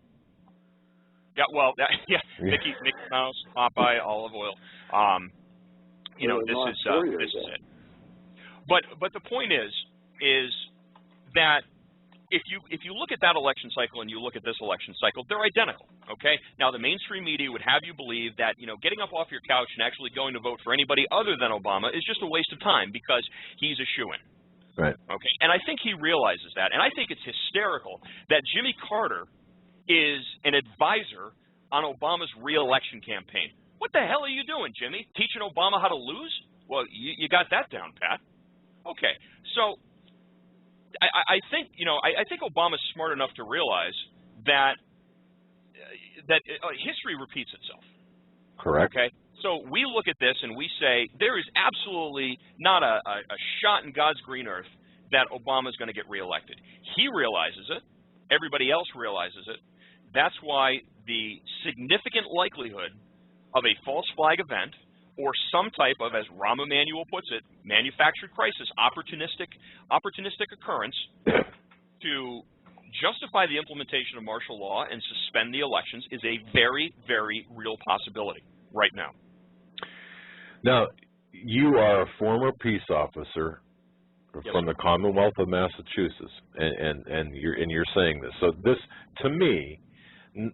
Yeah, well, Mickey Mouse, Popeye, olive oil. This is it. But the point is that if you look at that election cycle and you look at this election cycle, they're identical. Okay. Now the mainstream media would have you believe that getting up off your couch and actually going to vote for anybody other than Obama is just a waste of time because he's a shoo-in. Right. Okay. And I think he realizes that, and I think it's hysterical that Jimmy Carter is an advisor on Obama's re-election campaign. What the hell are you doing, Jimmy? Teaching Obama how to lose? Well, you got that down, Pat. Okay. So I think Obama's smart enough to realize that history repeats itself. Correct. Okay. So we look at this and we say there is absolutely not a shot in God's green earth that Obama's going to get reelected. He realizes it. Everybody else realizes it. That's why the significant likelihood of a false flag event or some type of, as Rahm Emanuel puts it, manufactured crisis, opportunistic occurrence to justify the implementation of martial law and suspend the elections is a very, very real possibility right now. Now, you are a former peace officer from the Commonwealth of Massachusetts, and you're saying this. So this, to me,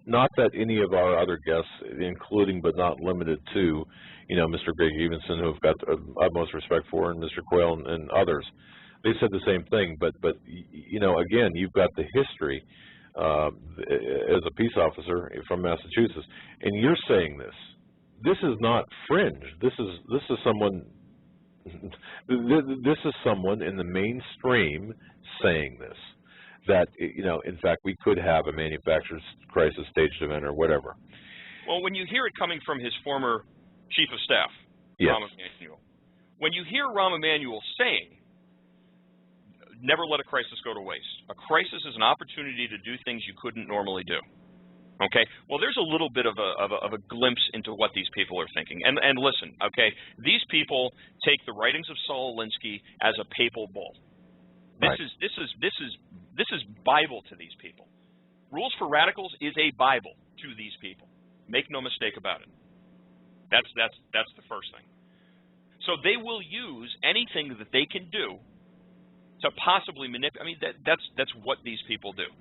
not that any of our other guests, including but not limited to, Mr. Greg Evenson, who I've got the utmost respect for, and Mr. Quayle and others, they said the same thing. But again, you've got the history as a peace officer from Massachusetts, and you're saying this. This is not fringe. This is someone. This is someone in the mainstream saying this. That in fact, we could have a manufactured crisis staged event or whatever. Well, when you hear it coming from his former chief of staff, yes. Rahm Emanuel, when you hear Rahm Emanuel saying, "Never let a crisis go to waste. A crisis is an opportunity to do things you couldn't normally do." Okay, well, there's a little bit of a glimpse into what these people are thinking. And listen, okay, these people take the writings of Saul Alinsky as a papal bull. This is Bible to these people. Rules for Radicals is a Bible to these people. Make no mistake about it. That's the first thing. So they will use anything that they can do to possibly manipulate. I mean, that's what these people do.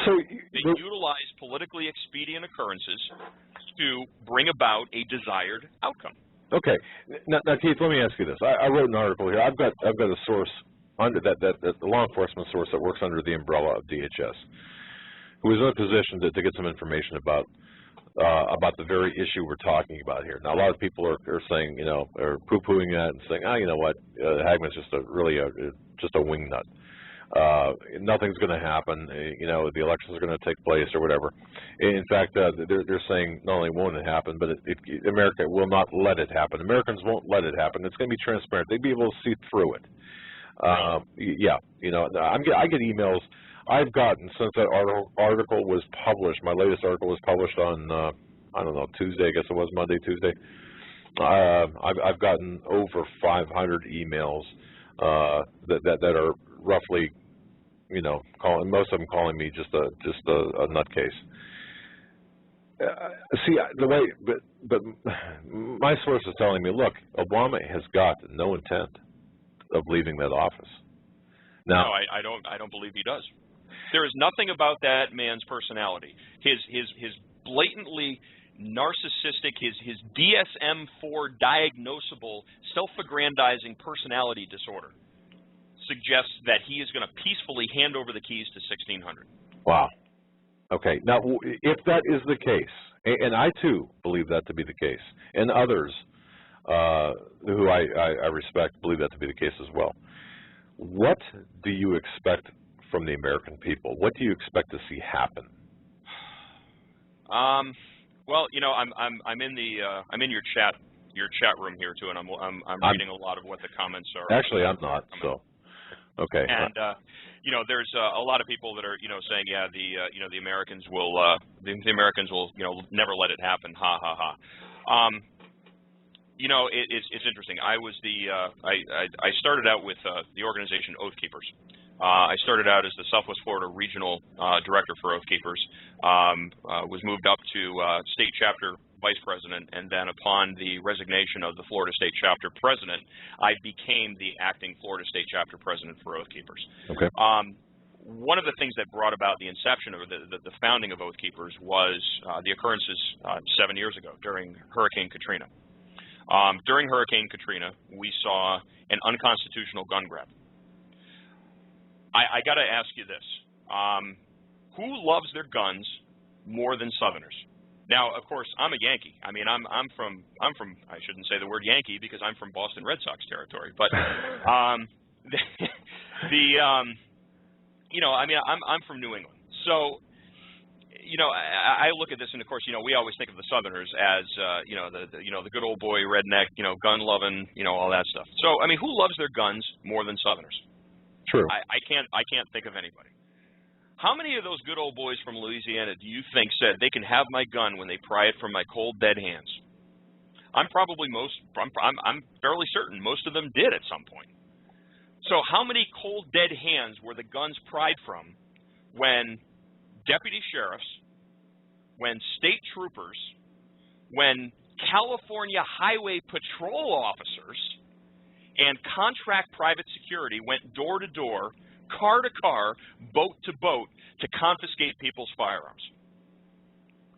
So they utilize politically expedient occurrences to bring about a desired outcome. Okay. Now, Keith, let me ask you this. I wrote an article here. I've got a source under the law enforcement source that works under the umbrella of DHS, who is in a position to get some information about the very issue we're talking about here. Now, a lot of people are saying, are poo-pooing that and saying, you know what, Hagmann's just a wingnut. Nothing's going to happen. The elections are going to take place or whatever. In fact, they're saying not only won't it happen, but America will not let it happen. Americans won't let it happen. It's going to be transparent. They'll be able to see through it. Yeah, I get emails. I've gotten, since that article was published, my latest article was published on, I don't know, Tuesday, I guess it was Monday, Tuesday. I've gotten over 500 emails that are roughly, most of them calling me just a nutcase. See, the way, but my source is telling me, look, Obama has got no intent of leaving that office. Now, no, I don't believe he does. There is nothing about that man's personality. His blatantly narcissistic, his DSM-4 diagnosable self-aggrandizing personality disorder suggests that he is going to peacefully hand over the keys to 1600. Wow. Okay. Now, if that is the case, and I too believe that to be the case, and others who I respect believe that to be the case as well, what do you expect from the American people? What do you expect to see happen? Well, I'm in your chat room here too, and I'm reading a lot of what the comments are. Actually, I'm not. So, okay. And there's a lot of people that are saying, yeah, the Americans will never let it happen. Ha ha ha. It's interesting. I was I started out with the organization Oath Keepers. I started out as the Southwest Florida Regional Director for Oath Keepers, was moved up to State Chapter Vice President, and then upon the resignation of the Florida State Chapter President, I became the acting Florida State Chapter President for Oath Keepers. Okay. One of the things that brought about the inception of the founding of Oath Keepers was the occurrences 7 years ago during Hurricane Katrina. During Hurricane Katrina, we saw an unconstitutional gun grab. I got to ask you this: who loves their guns more than Southerners? Now, of course, I'm a Yankee. I mean, I'm from I shouldn't say the word Yankee because I'm from Boston Red Sox territory. But I'm from New England. So, I look at this, and of course, we always think of the Southerners as the good old boy redneck, gun loving, all that stuff. So, I mean, who loves their guns more than Southerners? True. I can't think of anybody. How many of those good old boys from Louisiana do you think said they can have my gun when they pry it from my cold dead hands? I'm fairly certain most of them did at some point. So how many cold dead hands were the guns pried from when deputy sheriffs, when state troopers, when California highway patrol officers and contract private security went door to door, car to car, boat to boat to confiscate people's firearms?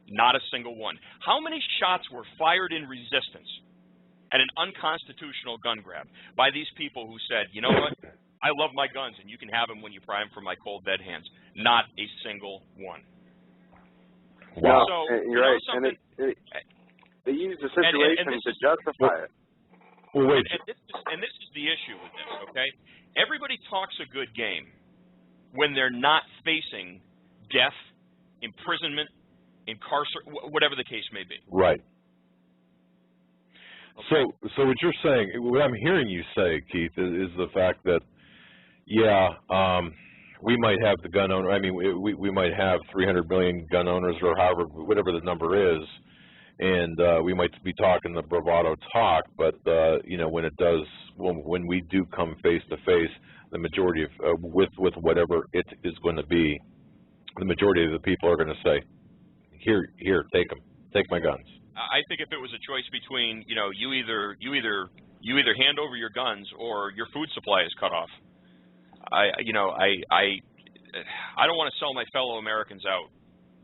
Not a single one. How many shots were fired in resistance at an unconstitutional gun grab by these people who said, you know what, I love my guns and you can have them when you pry them from my cold dead hands? Not a single one. Wow. So, you're right. And they use the situation to justify it. Well, wait. And this is the issue with this, okay? Everybody talks a good game when they're not facing death, imprisonment, whatever the case may be. Right. Okay. So what you're saying, what I'm hearing you say, Keith, is the fact that, we might have the gun owner. I mean, we might have 300 million gun owners, or however, whatever the number is. And we might be talking the bravado talk, but when we do come face to face, the majority of with whatever it is going to be, the majority of the people are going to say, "Here, take them, take my guns." I think if it was a choice between, you either hand over your guns or your food supply is cut off. I don't want to sell my fellow Americans out.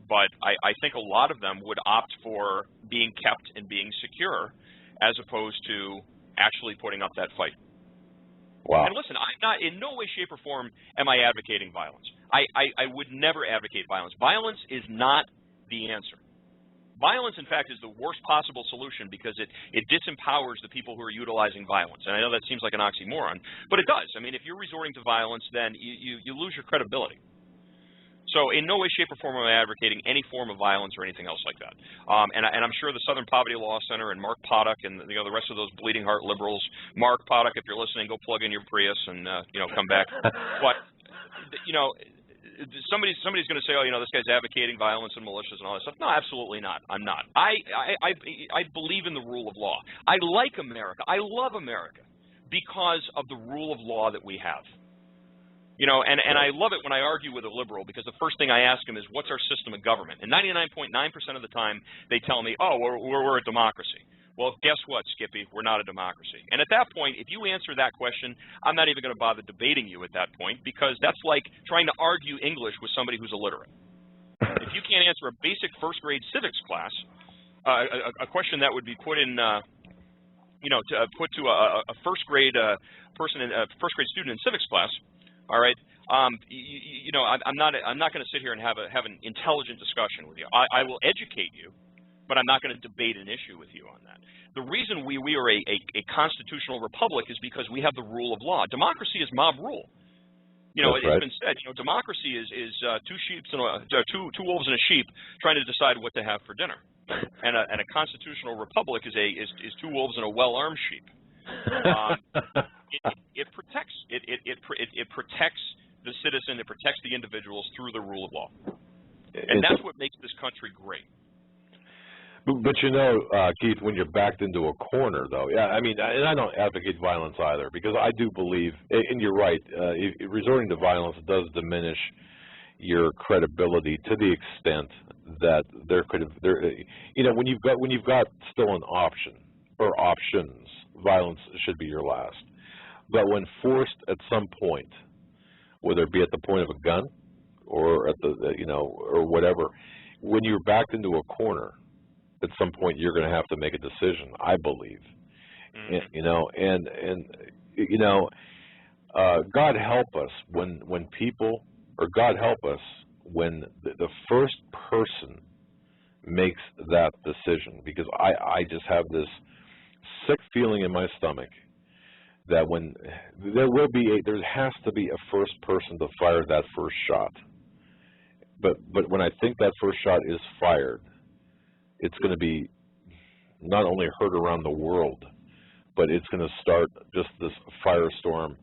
But I think a lot of them would opt for being kept and being secure as opposed to actually putting up that fight. Wow. And listen, I'm not, in no way, shape, or form am I advocating violence. I would never advocate violence. Violence is not the answer. Violence, in fact, is the worst possible solution because it disempowers the people who are utilizing violence. And I know that seems like an oxymoron, but it does. I mean, if you're resorting to violence, then you lose your credibility. So in no way, shape, or form am I advocating any form of violence or anything else like that. And I'm sure the Southern Poverty Law Center and Mark Potok and the rest of those bleeding heart liberals, Mark Potok, if you're listening, go plug in your Prius and come back. But somebody's going to say, oh, this guy's advocating violence and militias and all that stuff. No, absolutely not. I'm not. I believe in the rule of law. I like America. I love America because of the rule of law that we have. And I love it when I argue with a liberal because the first thing I ask them is, what's our system of government? And 99.9% of the time they tell me, oh, we're a democracy. Well, guess what, Skippy? We're not a democracy. And at that point, if you answer that question, I'm not even going to bother debating you at that point because that's like trying to argue English with somebody who's illiterate. If you can't answer a basic first-grade civics class, a question that would be put in, put to a first-grade first-grade student in civics class, all right. I'm not going to sit here and have an intelligent discussion with you. I will educate you, but I'm not going to debate an issue with you on that. The reason we are a constitutional republic is because we have the rule of law. Democracy is mob rule. It's been said. Democracy is two wolves and a sheep trying to decide what to have for dinner, and a constitutional republic is two wolves and a well-armed sheep. It protects the citizen. It protects the individuals through the rule of law, and that's what makes this country great. But Keith, when you're backed into a corner, though, and I don't advocate violence either because I do believe, and you're right, resorting to violence does diminish your credibility to the extent that when you've got still an option or options, violence should be your last. But when forced at some point, whether it be at the point of a gun or at or whatever, when you're backed into a corner, at some point you're going to have to make a decision, I believe. God help us when people, or God help us when the first person makes that decision, because I just have this sick feeling in my stomach that when there has to be a first person to fire that first shot. But when I think that first shot is fired, it's going to be not only heard around the world, but it's going to start just this firestorm.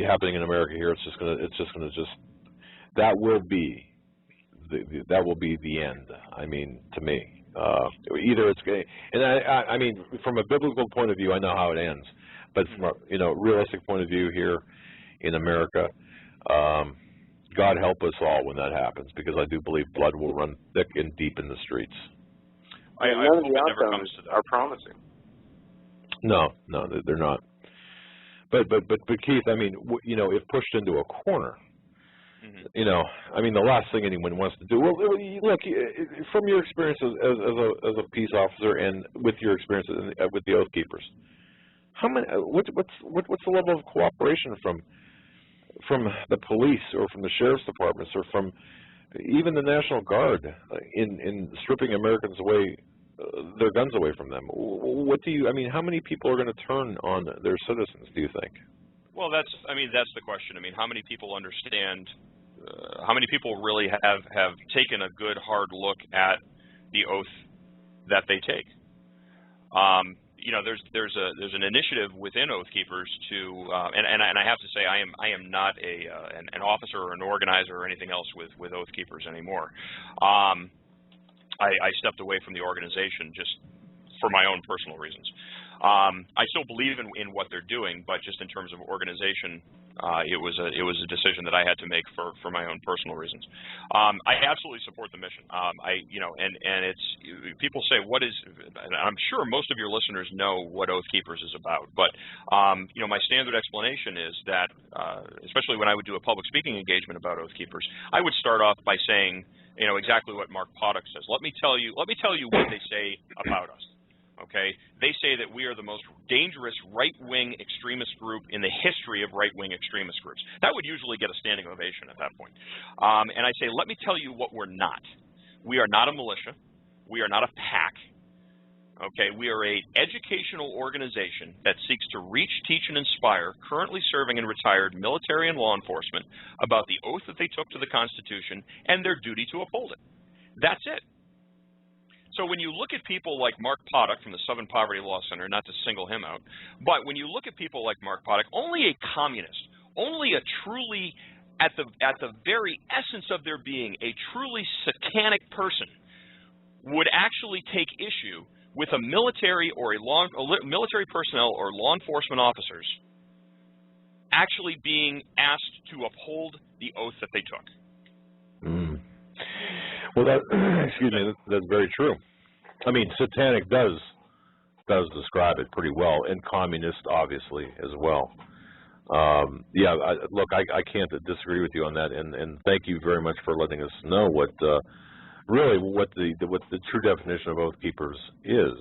Happening in America here. That will be the end. I mean, to me, either it's going, and I mean, from a biblical point of view, I know how it ends, but from a realistic point of view here in America. God help us all when that happens, because I do believe blood will run thick and deep in the streets. None of the outcomes are promising. No, they're not. But Keith, I mean, if pushed into a corner, the last thing anyone wants to do. Well, look, from your experience as a peace officer and with your experience with the Oath Keepers, how many? What's the level of cooperation from the police or from the sheriff's departments or from even the National Guard in stripping Americans away, their guns away from them? How many people are going to turn on their citizens, do you think? Well, that's the question. How many people understand, how many people really have taken a good hard look at the oath that they take? There's an initiative within Oath Keepers to, and I have to say I am not an officer or an organizer or anything else with Oath Keepers anymore. I stepped away from the organization just for my own personal reasons. I still believe in what they're doing, but just in terms of organization, it was a decision that I had to make for my own personal reasons. I absolutely support the mission. And it's, people say, what is, and I'm sure most of your listeners know what Oath Keepers is about, but my standard explanation is that, especially when I would do a public speaking engagement about Oath Keepers, I would start off by saying, exactly what Mark Potok says. Let me tell you what they say about us. okay, they say that we are the most dangerous right-wing extremist group in the history of right-wing extremist groups. That would usually get a standing ovation at that point. And I say, let me tell you what we're not. We are not a militia. We are not a PAC. Okay, we are an educational organization that seeks to reach, teach, and inspire currently serving and retired military and law enforcement about the oath that they took to the Constitution and their duty to uphold it. That's it. So when you look at people like Mark Potok from the Southern Poverty Law Center, not to single him out, but when you look at people like Mark Potok, only a communist, only a truly, at the very essence of their being, a truly satanic person would actually take issue with a military or military personnel or law enforcement officers actually being asked to uphold the oath that they took. Mm. Well, excuse me, that's very true. I mean, satanic does describe it pretty well, and communist, obviously, as well. Yeah, look, I can't disagree with you on that, and thank you very much for letting us know what really what the true definition of oath keepers is.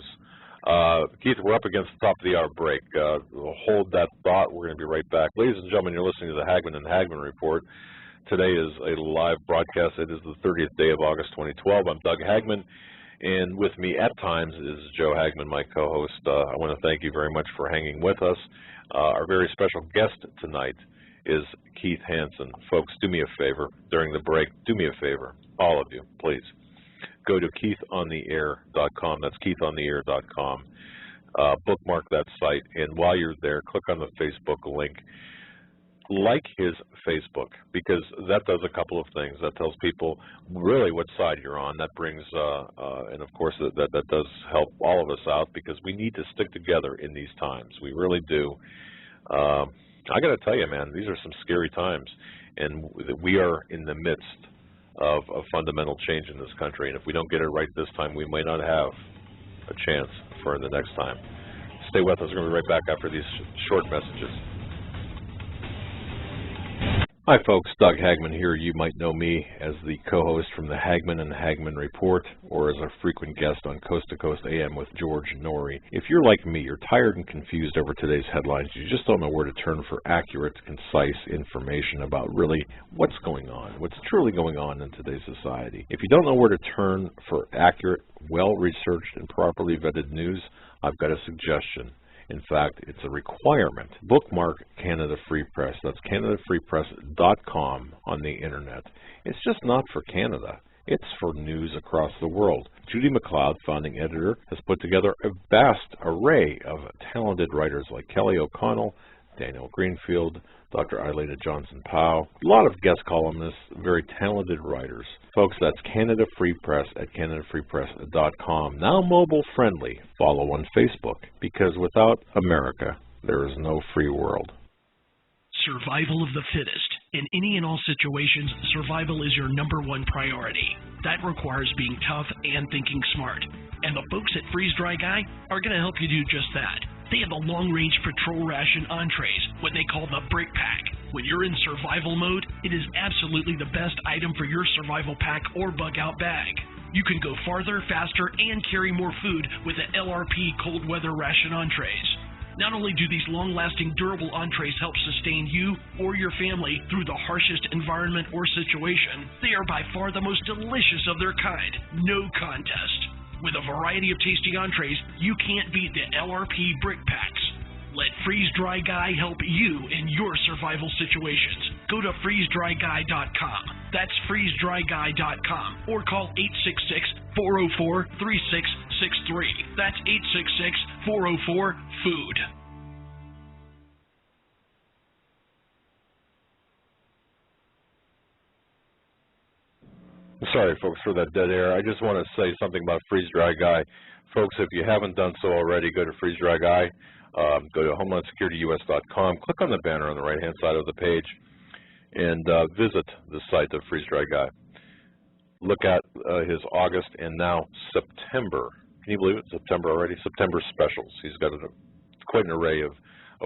Keith, we're up against the top of the hour break. We'll hold that thought. We're going to be right back. Ladies and gentlemen, you're listening to the Hagmann and Hagmann Report. Today is a live broadcast. It is the 30th day of August 2012. I'm Doug Hagmann, and with me at times is Joe Hagmann, my co-host. I want to thank you very much for hanging with us. Our very special guest tonight is Keith Hansen. Folks, do me a favor during the break. Do me a favor, all of you, please. Go to keithontheair.com. That's keithontheair.com. Bookmark that site, and while you're there, click on the Facebook link. Like his Facebook, because that does a couple of things. That tells people really what side you're on. That brings, and of course that does help all of us out, because we need to stick together in these times. We really do. I got to tell you, man, these are some scary times, and we are in the midst of a fundamental change in this country. And if we don't get it right this time, we might not have a chance for the next time. Stay with us. We're going to be right back after these short messages. Hi folks, Doug Hagmann here. You might know me as the co-host from the Hagmann and Hagmann Report, or as a frequent guest on Coast to Coast AM with George Norrie. If you're like me, you're tired and confused over today's headlines. You just don't know where to turn for accurate, concise information about really what's going on, what's truly going on in today's society. If you don't know where to turn for accurate, well-researched, and properly vetted news, I've got a suggestion. In fact, it's a requirement. Bookmark Canada Free Press. That's CanadaFreePress.com on the internet. It's just not for Canada. It's for news across the world. Judy McLeod, founding editor, has put together a vast array of talented writers like Kelly O'Connell, Daniel Greenfield, Dr. Eilita Johnson-Powell, a lot of guest columnists, very talented writers. Folks, that's Canada Free Press at CanadaFreePress.com. Now mobile friendly. Follow on Facebook, because without America, there is no free world. Survival of the fittest. In any and all situations, survival is your #1 priority. That requires being tough and thinking smart. And the folks at Freeze Dry Guy are going to help you do just that. They have the long-range patrol ration entrees, what they call the Brick Pack. When you're in survival mode, it is absolutely the best item for your survival pack or bug-out bag. You can go farther, faster, and carry more food with the LRP cold weather ration entrees. Not only do these long-lasting, durable entrees help sustain you or your family through the harshest environment or situation, they are by far the most delicious of their kind. No contest. With a variety of tasty entrees, you can't beat the LRP Brick Packs. Let Freeze Dry Guy help you in your survival situations. Go to freezedryguy.com. That's freezedryguy.com, or call 866-404-3663. That's 866-404-FOOD. Sorry, folks, for that dead air. I just want to say something about Freeze Dry Guy. Folks, if you haven't done so already, go to Freeze Dry Guy. Go to HomelandSecurityUS.com. Click on the banner on the right-hand side of the page and visit the site of Freeze Dry Guy. Look at his August and now September. Can you believe it? September already? September specials. He's got quite an array of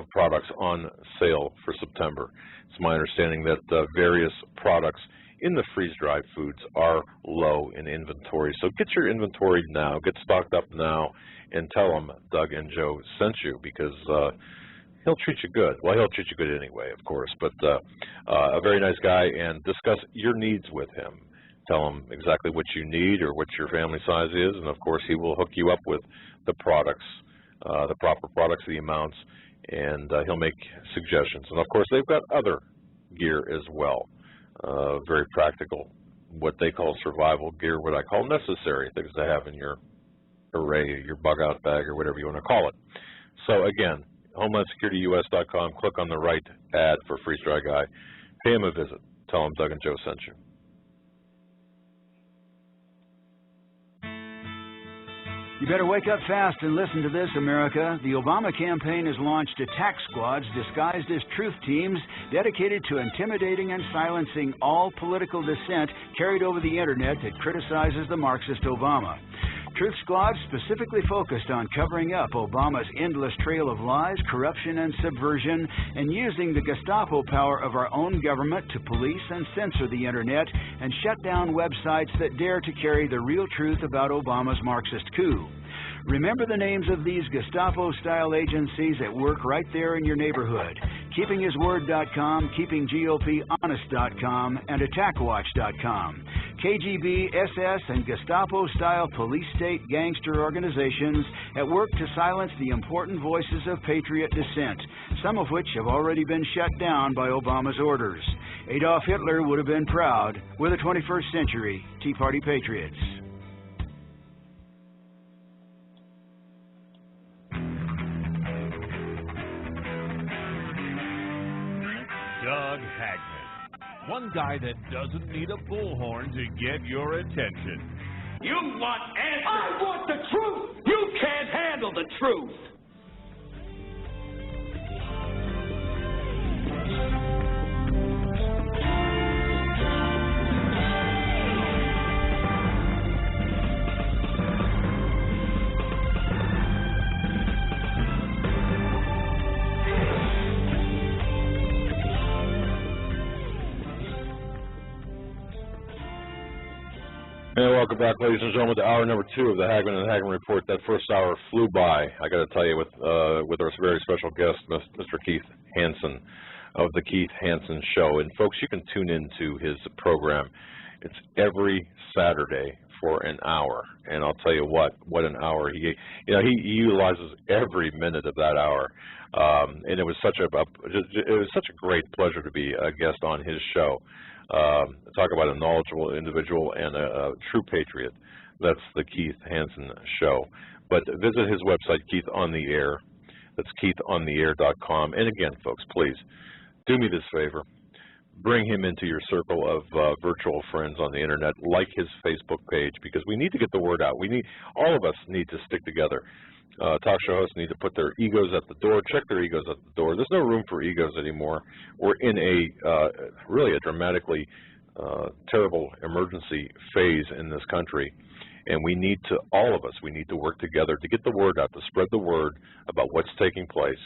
products on sale for September. It's my understanding that various products in the freeze-dried foods are low in inventory. So get your inventory now, get stocked up now, and tell them Doug and Joe sent you, because he'll treat you good. Well, he'll treat you good anyway, of course, but a very nice guy, and discuss your needs with him. Tell him exactly what you need or what your family size is, and of course he will hook you up with the products, the proper products, the amounts, and he'll make suggestions. And of course they've got other gear as well, very practical, what they call survival gear, what I call necessary things to have in your array, your bug out bag, or whatever you want to call it. So again, HomelandSecurityUS.com, click on the right ad for Freeze Dry Guy, pay him a visit, tell him Doug and Joe sent you. You better wake up fast and listen to this, America. The Obama campaign has launched attack squads disguised as truth teams dedicated to intimidating and silencing all political dissent carried over the internet that criticizes the Marxist Obama. Truth squads specifically focused on covering up Obama's endless trail of lies, corruption, and subversion, and using the Gestapo power of our own government to police and censor the internet and shut down websites that dare to carry the real truth about Obama's Marxist coup. Remember the names of these Gestapo-style agencies that work right there in your neighborhood: KeepingHisWord.com, KeepingGOPHonest.com, and AttackWatch.com. KGB, SS, and Gestapo-style police-state gangster organizations that work to silence the important voices of patriot dissent, some of which have already been shut down by Obama's orders. Adolf Hitler would have been proud. We're the 21st century Tea Party patriots. Doug Hagmann, one guy that doesn't need a bullhorn to get your attention. You want answers? I want the truth! You can't handle the truth! And welcome back, ladies and gentlemen, to hour number 2 of the Hagmann and Hagmann Report. That first hour flew by. I got to tell you, with our very special guest, Mr. Keith Hansen of the Keith Hansen Show. And folks, you can tune into his program. It's every Saturday for an hour. And I'll tell you what an hour. He utilizes every minute of that hour. And it was such a great pleasure to be a guest on his show. Talk about a knowledgeable individual and a true patriot. That's the Keith Hansen Show. But visit his website, Keith on the Air. That's KeithOnTheAir.com. And again, folks, please do me this favor. Bring him into your circle of virtual friends on the internet. Like his Facebook page, because we need to get the word out. All of us need to stick together. Talk show hosts need to put their egos at the door, check their egos at the door. There's no room for egos anymore. We're in really a dramatically terrible emergency phase in this country, and we need to, all of us, we need to work together to get the word out, to spread the word about what's taking place,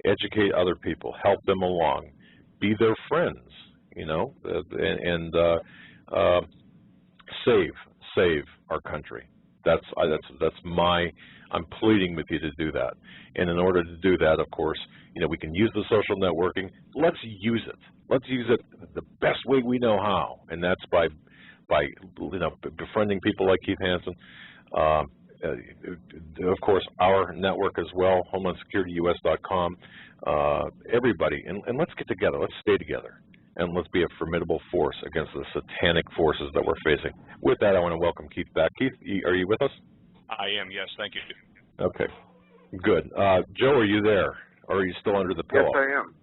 educate other people, help them along, be their friends, and save our country. I'm pleading with you to do that. And in order to do that, of course, we can use the social networking. Let's use it. Let's use it the best way we know how, and that's by befriending people like Keith Hansen. Of course, our network as well, HomelandSecurityUS.com. Everybody, and let's get together. Let's stay together. And let's be a formidable force against the satanic forces that we're facing. With that, I want to welcome Keith back. Keith, are you with us? I am, yes, thank you. Okay, good. Joe, are you there, or are you still under the pillow? Yes, I am.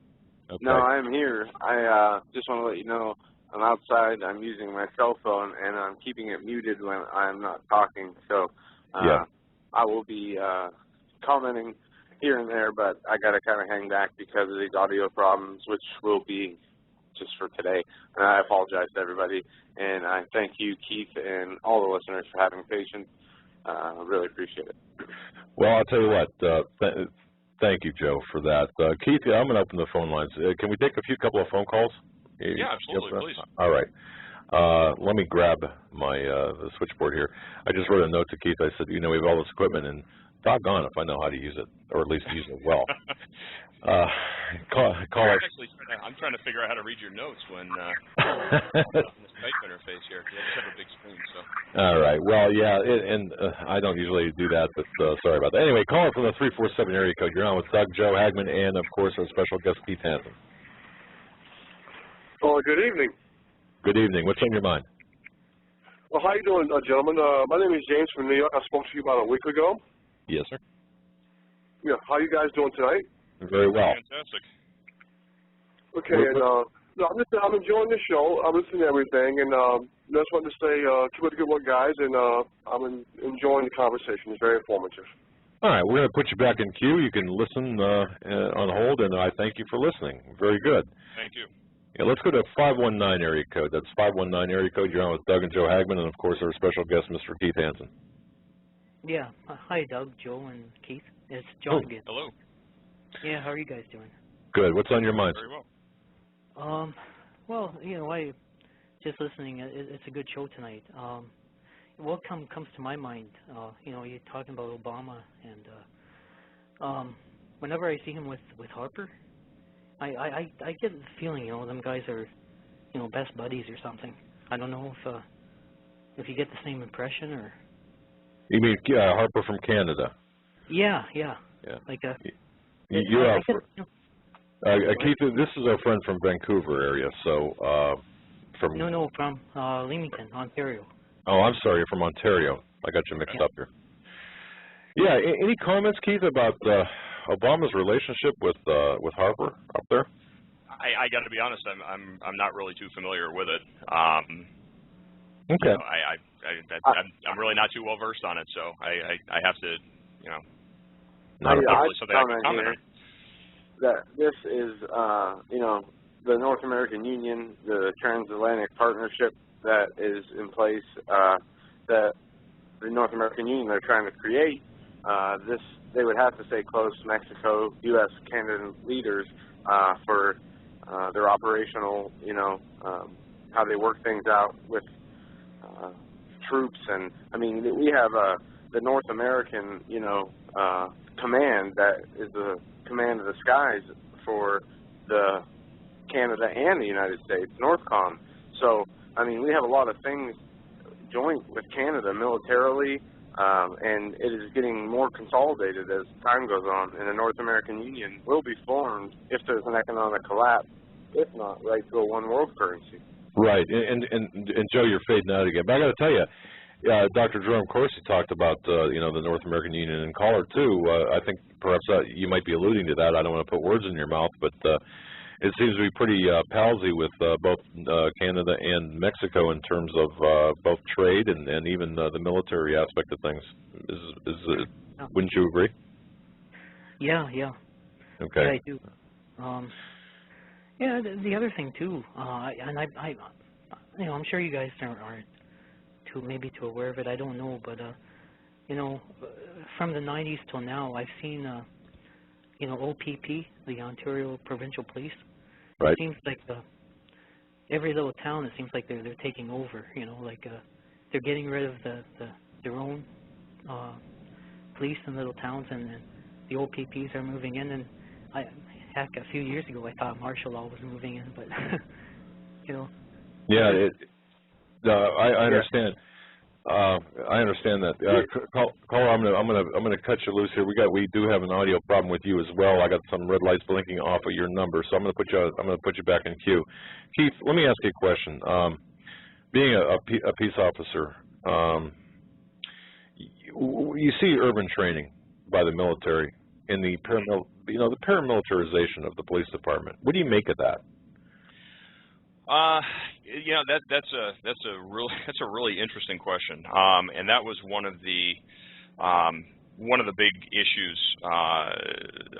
Okay. No, I am here. I just want to let you know I'm outside. I'm using my cell phone, and I'm keeping it muted when I'm not talking. So I will be commenting here and there, but I got to kind of hang back because of these audio problems, which will be just for today. And I apologize to everybody, and I thank you, Keith, and all the listeners for having patience. I really appreciate it. Well, I'll tell you what, thank you, Joe, for that. Keith, I'm going to open the phone lines. Can we take a couple of phone calls? Yeah, absolutely, please. All right. Let me grab my the switchboard here. I just wrote a note to Keith. I said, you know, we have all this equipment, and doggone if I know how to use it, or at least use it well. I'm trying to figure out how to read your notes when this Skype interface here, because I just have a big screen. So. All right. Well, yeah, I don't usually do that, but sorry about that. Anyway, calling from the 347 area code. You're on with Doug, Joe, Hagmann, and, of course, our special guest, Keith Hansen. Oh, good evening. Good evening. What's on your mind? Well, how you doing, gentlemen? My name is James from New York. I spoke to you about a week ago. Yes, sir. Yeah, how you guys doing tonight? Very well. Fantastic. Okay, and I'm enjoying the show. I'm listening to everything, and just wanted to say keep up the good work, guys, and I'm enjoying the conversation. It's very informative. All right, we're going to put you back in queue. You can listen on hold, and I thank you for listening. Very good. Thank you. Yeah, let's go to 519 area code. That's 519 area code. You're on with Doug and Joe Hagmann, and, of course, our special guest, Mr. Keith Hansen. Yeah. Hi, Doug, Joe, and Keith. It's John again. Hello. Yeah, how are you guys doing? Good. What's on your mind? Very well. Well, you know, I just listening. It's a good show tonight. What comes to my mind? You know, you're talking about Obama, and whenever I see him with Harper, I get the feeling, you know, them guys are, you know, best buddies or something. I don't know if you get the same impression or. You mean Harper from Canada? Yeah. Like Keith, this is our friend from Vancouver area, so from. No, from Leamington, Ontario. Oh, I'm sorry, from Ontario. I got you mixed up here. Yeah, any comments, Keith, about Obama's relationship with Harper up there? I got to be honest, I'm not really too familiar with it. Okay. You know, I'm really not too well versed on it, so I have to, you know. Not really something I can comment on. That this is, you know, the North American Union, the transatlantic partnership that is in place, that the North American Union they're trying to create. They would have to stay close to Mexico, U.S., Canada leaders for their operational, you know, how they work things out with troops. And, I mean, we have the North American, you know, command that is the command of the skies for the Canada and the United States, NORTHCOM. So, I mean, we have a lot of things joint with Canada militarily, and it is getting more consolidated as time goes on, and the North American Union will be formed if there's an economic collapse, if not right to a one world currency. Right, and Joe, you're fading out again. But I got to tell you, Dr. Jerome Corsi talked about you know, the North American Union, and caller too. I think perhaps you might be alluding to that. I don't want to put words in your mouth, but it seems to be pretty palsy with both Canada and Mexico in terms of both trade and even the military aspect of things. Wouldn't you agree? Yeah. Okay. Yeah, I do. Yeah, the other thing too, and I, you know, I'm sure you guys aren't too aware of it. I don't know, but you know, from the 90s till now, I've seen you know, OPP, the Ontario Provincial Police. Right. It seems like every little town, it seems like they're taking over. You know, like they're getting rid of their own police in little towns, and the OPPs are moving in. And heck, a few years ago, I thought martial law was moving in, but you know. Yeah, I understand. I understand that. Caller, I'm gonna cut you loose here. We do have an audio problem with you as well. I got some red lights blinking off of your number, so I'm gonna put you back in queue. Keith, let me ask you a question. Being a peace officer, you see urban training by the military in the the paramilitarization of the police department. What do you make of that? You know, that's a really interesting question, and that was one of the big issues. I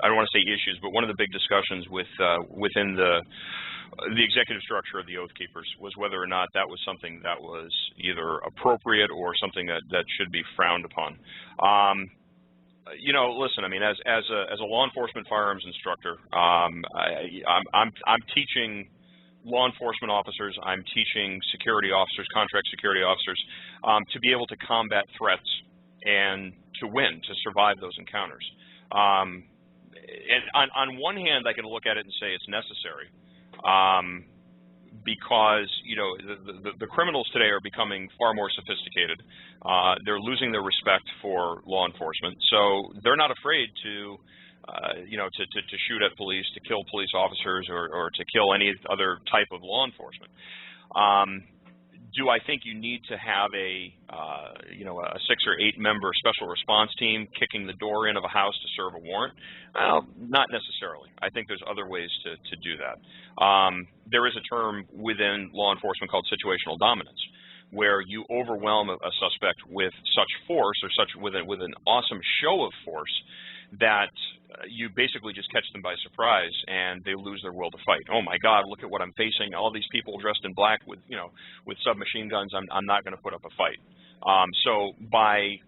don't want to say issues, but one of the big discussions within the executive structure of the Oath Keepers was whether or not that was something that was either appropriate or something that should be frowned upon. You know, listen. I mean, as a law enforcement firearms instructor, I'm teaching law enforcement officers, I'm teaching security officers, contract security officers, to be able to combat threats and to win, to survive those encounters. And on one hand, I can look at it and say it's necessary, because the criminals today are becoming far more sophisticated. They're losing their respect for law enforcement, so they're not afraid to shoot at police, to kill police officers, or to kill any other type of law enforcement. Do I think you need to have a 6 or 8 member special response team kicking the door in of a house to serve a warrant? Well, not necessarily. I think there's other ways to do that. There is a term within law enforcement called situational dominance, where you overwhelm a suspect with such force or with an awesome show of force that you basically just catch them by surprise and they lose their will to fight. Oh my God, look at what I'm facing! All these people dressed in black with submachine guns. I'm not going to put up a fight. So by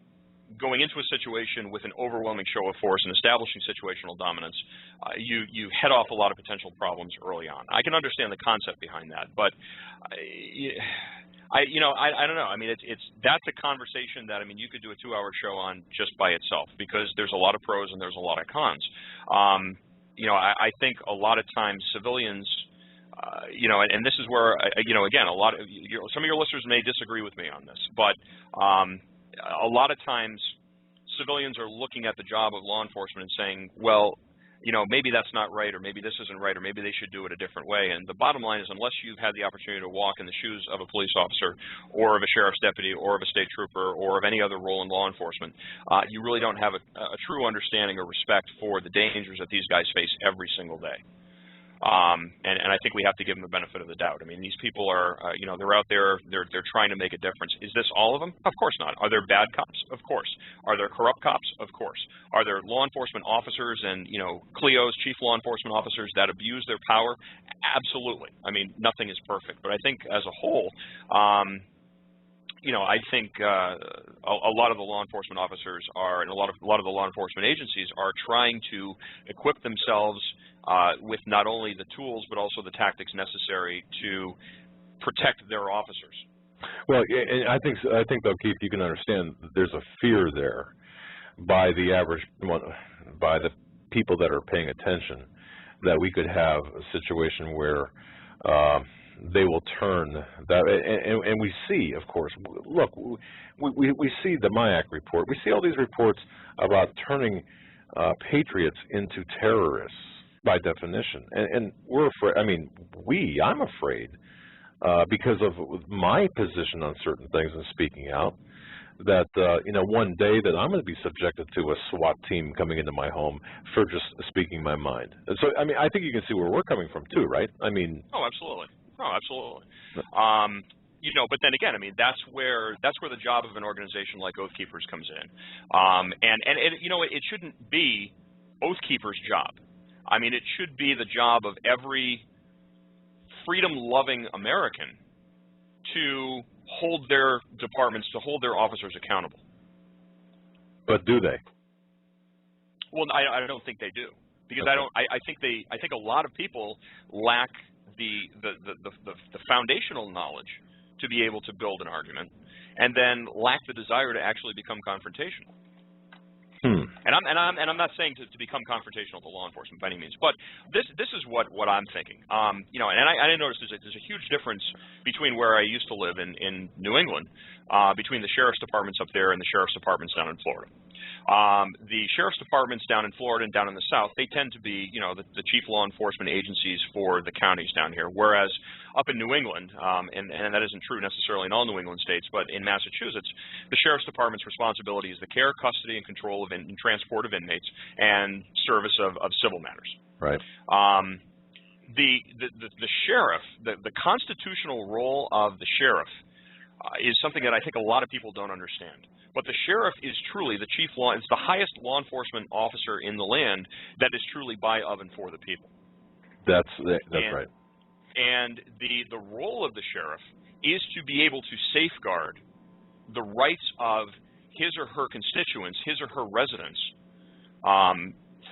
going into a situation with an overwhelming show of force and establishing situational dominance, you head off a lot of potential problems early on. I can understand the concept behind that, but I don't know. I mean, that's a conversation that, you could do a 2-hour show on just by itself, because there's a lot of pros and there's a lot of cons. I think a lot of times civilians, and this is where, again, some of your listeners may disagree with me on this, but a lot of times civilians are looking at the job of law enforcement and saying, well, maybe that's not right, or maybe this isn't right, or maybe they should do it a different way. And the bottom line is, unless you've had the opportunity to walk in the shoes of a police officer or of a sheriff's deputy or of a state trooper or of any other role in law enforcement, you really don't have a true understanding or respect for the dangers that these guys face every single day. And I think we have to give them the benefit of the doubt. These people are, they're out there, they're trying to make a difference. Is this all of them? Of course not. Are there bad cops? Of course. Are there corrupt cops? Of course. Are there law enforcement officers and, CLEOs, chief law enforcement officers, that abuse their power? Absolutely. Nothing is perfect. But I think as a whole, I think a lot of the law enforcement officers are, and a lot of the law enforcement agencies are trying to equip themselves with not only the tools but also the tactics necessary to protect their officers. Well, and I think though, Keith, you can understand there's a fear there by the average, by the people that are paying attention, that we could have a situation where they will turn that, and we see, of course, look, we see the MIAC report. We see all these reports about turning patriots into terrorists by definition, and we're afraid. I'm afraid because of my position on certain things and speaking out, that one day that I'm going to be subjected to a SWAT team coming into my home for just speaking my mind. And so, I think you can see where we're coming from too, right? Oh, absolutely. Oh, absolutely. But then again, that's where the job of an organization like Oath Keepers comes in, and it shouldn't be Oath Keepers' job. It should be the job of every freedom-loving American to hold their departments, to hold their officers accountable. But do they? Well, I don't think they do, because okay. I think a lot of people lack the foundational knowledge to be able to build an argument, and then lack the desire to actually become confrontational. And I'm not saying to become confrontational to law enforcement by any means, but this is what I'm thinking. And I noticed there's a huge difference between where I used to live in New England, between the sheriff's departments up there and the sheriff's departments down in Florida. The sheriff's departments down in Florida and down in the South, they tend to be, the chief law enforcement agencies for the counties down here, whereas up in New England, and that isn't true necessarily in all New England states, but in Massachusetts, the sheriff's department's responsibility is the care, custody, and control of and transport of inmates and service of civil matters. Right. The sheriff, the constitutional role of the sheriff is something that I think a lot of people don't understand. But the sheriff is truly the chief law, it's the highest law enforcement officer in the land that is truly by, of, and for the people. That's right. And the role of the sheriff is to be able to safeguard the rights of his or her constituents, his or her residents,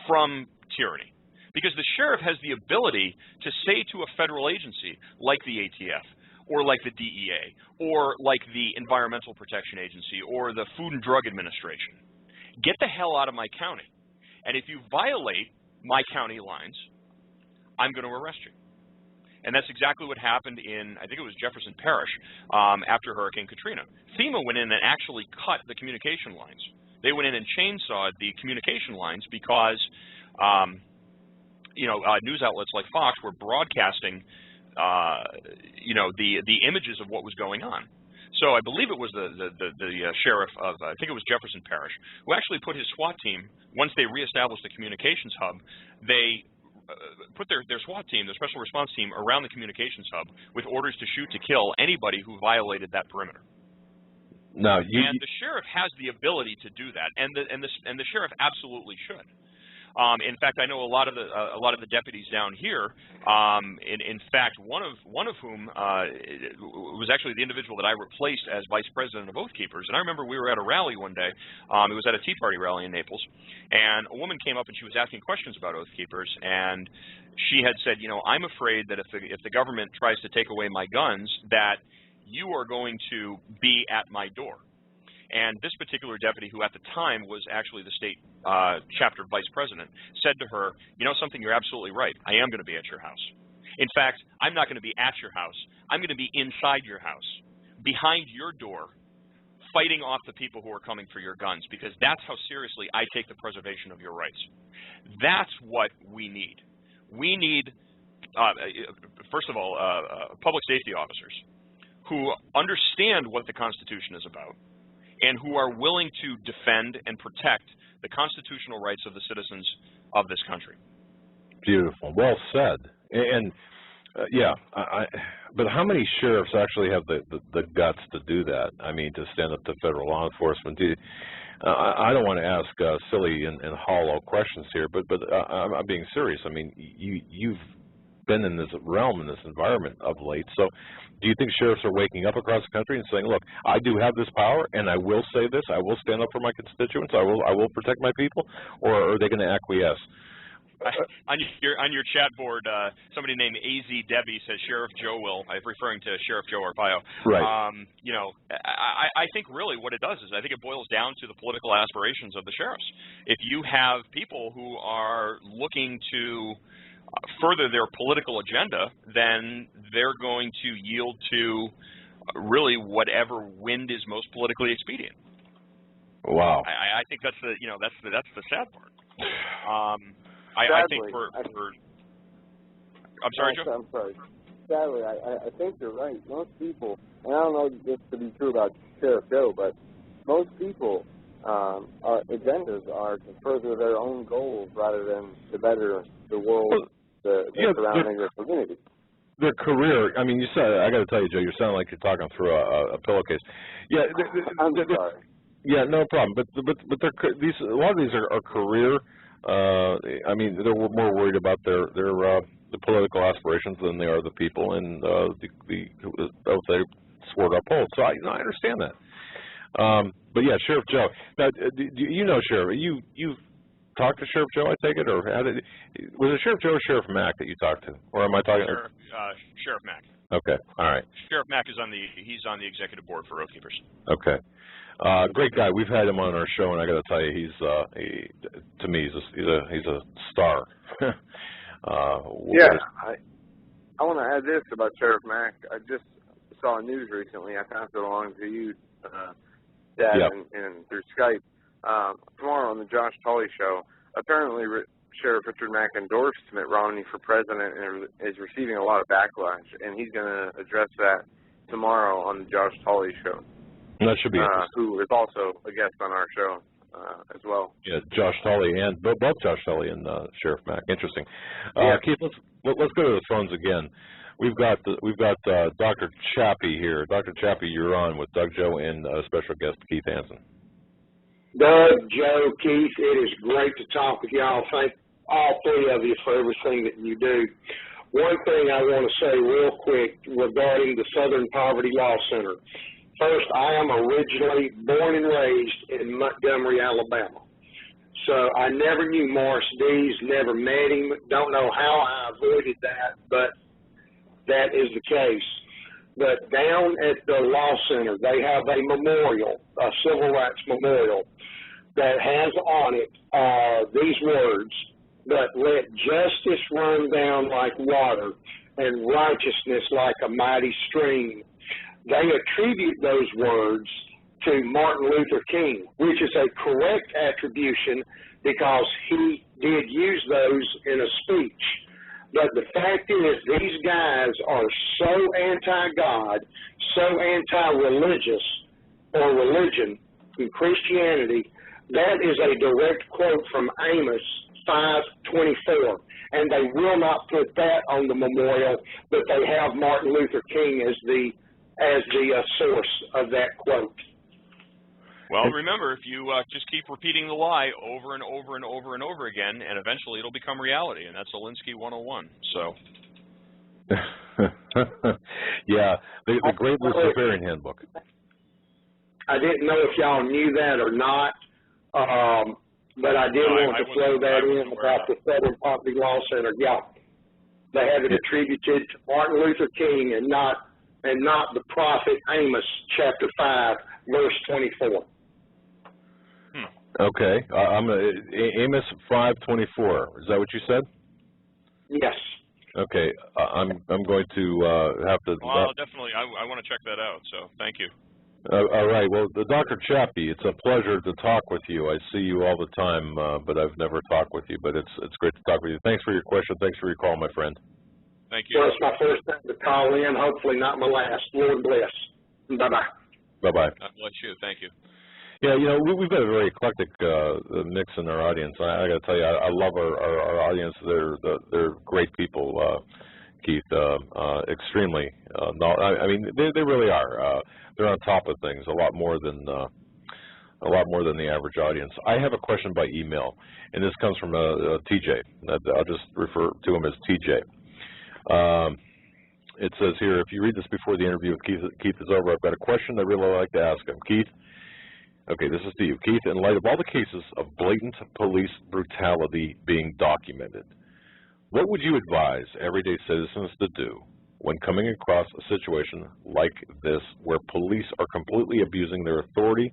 from tyranny. Because the sheriff has the ability to say to a federal agency like the ATF or like the DEA or like the Environmental Protection Agency or the Food and Drug Administration, get the hell out of my county. And if you violate my county lines, I'm going to arrest you. And that's exactly what happened in, I think it was Jefferson Parish, after Hurricane Katrina. FEMA went in and actually cut the communication lines. They went in and chainsawed the communication lines because, news outlets like Fox were broadcasting, the images of what was going on. So I believe it was the sheriff of, I think it was Jefferson Parish, who actually put his SWAT team, once they reestablished the communications hub, they put their SWAT team, their special response team, around the communications hub with orders to shoot to kill anybody who violated that perimeter. Now, and the sheriff has the ability to do that, and the sheriff absolutely should. In fact, I know a lot of the deputies down here. In fact, one of whom was actually the individual that I replaced as vice president of Oath Keepers. And I remember we were at a rally one day. It was at a Tea Party rally in Naples, and a woman came up and she was asking questions about Oath Keepers, and she had said, I'm afraid that if the government tries to take away my guns, that you are going to be at my door. And this particular deputy, who at the time was actually the state chapter vice president, said to her, something, you're absolutely right. I am going to be at your house. In fact, I'm not going to be at your house. I'm going to be inside your house, behind your door, fighting off the people who are coming for your guns, because that's how seriously I take the preservation of your rights. That's what we need. We need, first of all, public safety officers who understand what the Constitution is about, and who are willing to defend and protect the constitutional rights of the citizens of this country. Beautiful. Well said. And but how many sheriffs actually have the guts to do that? I mean, to stand up to federal law enforcement. I don't want to ask silly and hollow questions here, but I'm being serious. I mean, you've been in this realm, in this environment of late. So do you think sheriffs are waking up across the country and saying, look, I do have this power, and I will say this, I will stand up for my constituents, I will protect my people, or are they going to acquiesce? On your chat board, somebody named AZ Debbie says Sheriff Joe will, referring to Sheriff Joe Arpaio. Right. I think really what it does is I think it boils down to the political aspirations of the sheriffs. If you have people who are looking to further their political agenda, then they're going to yield to really whatever wind is most politically expedient. Wow. I think that's the that's the sad part. Sadly, I think for I'm sorry, Joe? I'm sorry. Sadly, I think you're right. Most people, and I don't know this to be true about Sheriff Joe, but most people, our agendas are to further their own goals rather than to better the world, the surrounding their community. Their career, I mean, you said, I got to tell you, Joe, you're sounding like you're talking through a pillowcase. Yeah, I'm sorry. Yeah, no problem. But a lot of these are career. I mean, they're more worried about their the political aspirations than they are the people and the oath they swore to uphold. So I understand that. But yeah, Sheriff Joe. Now, you know Sheriff. You've talked to Sheriff Joe, I take it, or was it Sheriff Joe or Sheriff Mack that you talked to, or am I talking? Sheriff Mack. Okay, all right. Sheriff Mack is he's on the executive board for Oath Keepers. Okay, great guy. We've had him on our show, and I got to tell you, to me, he's a star. Yeah, I want to add this about Sheriff Mack. I just saw news recently. I passed it along to you, Dad, yep. and through Skype. Tomorrow on the Josh Tully show, apparently Sheriff Richard Mack endorsed Mitt Romney for president and is receiving a lot of backlash, and he's going to address that tomorrow on the Josh Tully show. That should be interesting. Who is also a guest on our show as well. Yeah, Josh Tully and both Josh Tully and Sheriff Mack. Interesting. Yeah. Keith, let's go to the phones again. We've got Dr. Chappie here. Dr. Chappie, you're on with Doug, Joe, and special guest Keith Hansen. Doug, Joe, Keith, it is great to talk with y'all. Thank all three of you for everything that you do. One thing I want to say real quick regarding the Southern Poverty Law Center. First, I am originally born and raised in Montgomery, Alabama. So I never knew Morris Dees, never met him, don't know how I avoided that, but that is the case. But down at the Law Center, they have a memorial, a civil rights memorial, that has on it these words, "But let justice run down like water and righteousness like a mighty stream." They attribute those words to Martin Luther King, which is a correct attribution because he did use those in a speech. But the fact is, these guys are so anti-God, so anti-religious or religion in Christianity. That is a direct quote from Amos 5:24, and they will not put that on the memorial, but they have Martin Luther King as the source of that quote. Well, remember, if you just keep repeating the lie over and over and over and over again, and eventually it'll become reality, and that's Alinsky 101. So. Yeah, the Great Luciferian Handbook. I didn't know if y'all knew that or not, but I did want to throw that in about the Federal Property Law Center. Yeah, they have it attributed to Martin Luther King and not the prophet Amos chapter 5, verse 24. Okay, Amos 5:24. Is that what you said? Yes. Okay, I'm going to have to. Well, definitely, I want to check that out. So, thank you. All right. Well, Dr. Chappie, it's a pleasure to talk with you. I see you all the time, but I've never talked with you. But it's great to talk with you. Thanks for your question. Thanks for your call, my friend. Thank you. Well, it's my first time to call in. Hopefully, not my last. Lord bless. Bye bye. Bye bye. God bless you. Thank you. Yeah, you know, we've got a very eclectic mix in our audience. I got to tell you, I love our audience. They're great people, Keith. Extremely. I mean, they really are. They're on top of things a lot more than the average audience. I have a question by email, and this comes from TJ. I'll just refer to him as TJ. It says here, if you read this before the interview with Keith is over, I've got a question I'd really like to ask him. Keith. Okay, this is to you. Keith, in light of all the cases of blatant police brutality being documented, what would you advise everyday citizens to do when coming across a situation like this where police are completely abusing their authority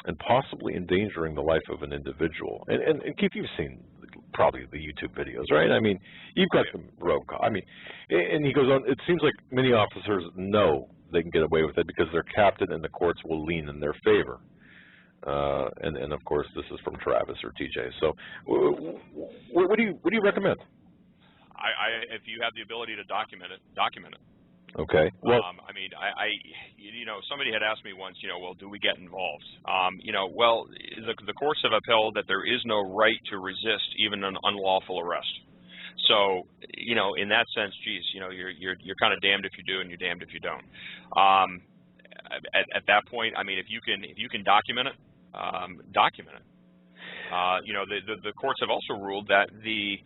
and possibly endangering the life of an individual? And Keith, you've seen probably the YouTube videos, right? I mean, you've got some rogue. I mean, and he goes on, it seems like many officers know they can get away with it because they're captain and the courts will lean in their favor. And of course, this is from Travis or TJ. So, what do you recommend? If you have the ability to document it. Okay. Well, I mean, you know, somebody had asked me once, you know, well, do we get involved? You know, well, the courts have upheld that there is no right to resist even an unlawful arrest. So, you know, in that sense, geez, you know, you're kind of damned if you do and you're damned if you don't. At that point, I mean, if you can document it, document it. You know, the courts have also ruled that the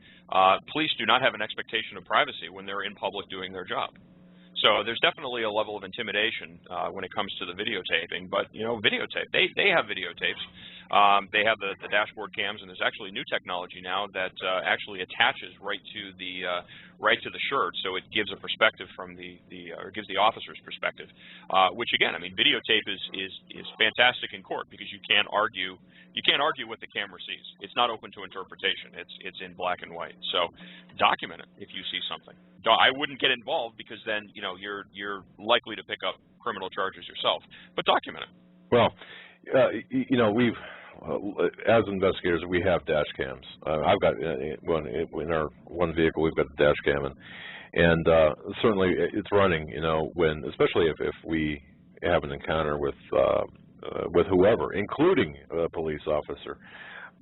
police do not have an expectation of privacy when they're in public doing their job. So there's definitely a level of intimidation when it comes to the videotaping. But, you know, videotape, they have videotapes. They have the dashboard cams, and there's actually new technology now that actually attaches right to the shirt, so it gives a perspective from or gives the officer's perspective. Which again, I mean, videotape is fantastic in court because you can't argue what the camera sees. It's not open to interpretation. It's in black and white. So document it if you see something. I wouldn't get involved because then, you know, you're likely to pick up criminal charges yourself. But document it. Well, you know, we've as investigators we have dash cams. I've got in our one vehicle we've got a dash cam, and certainly it's running. You know, especially if we have an encounter with whoever, including a police officer.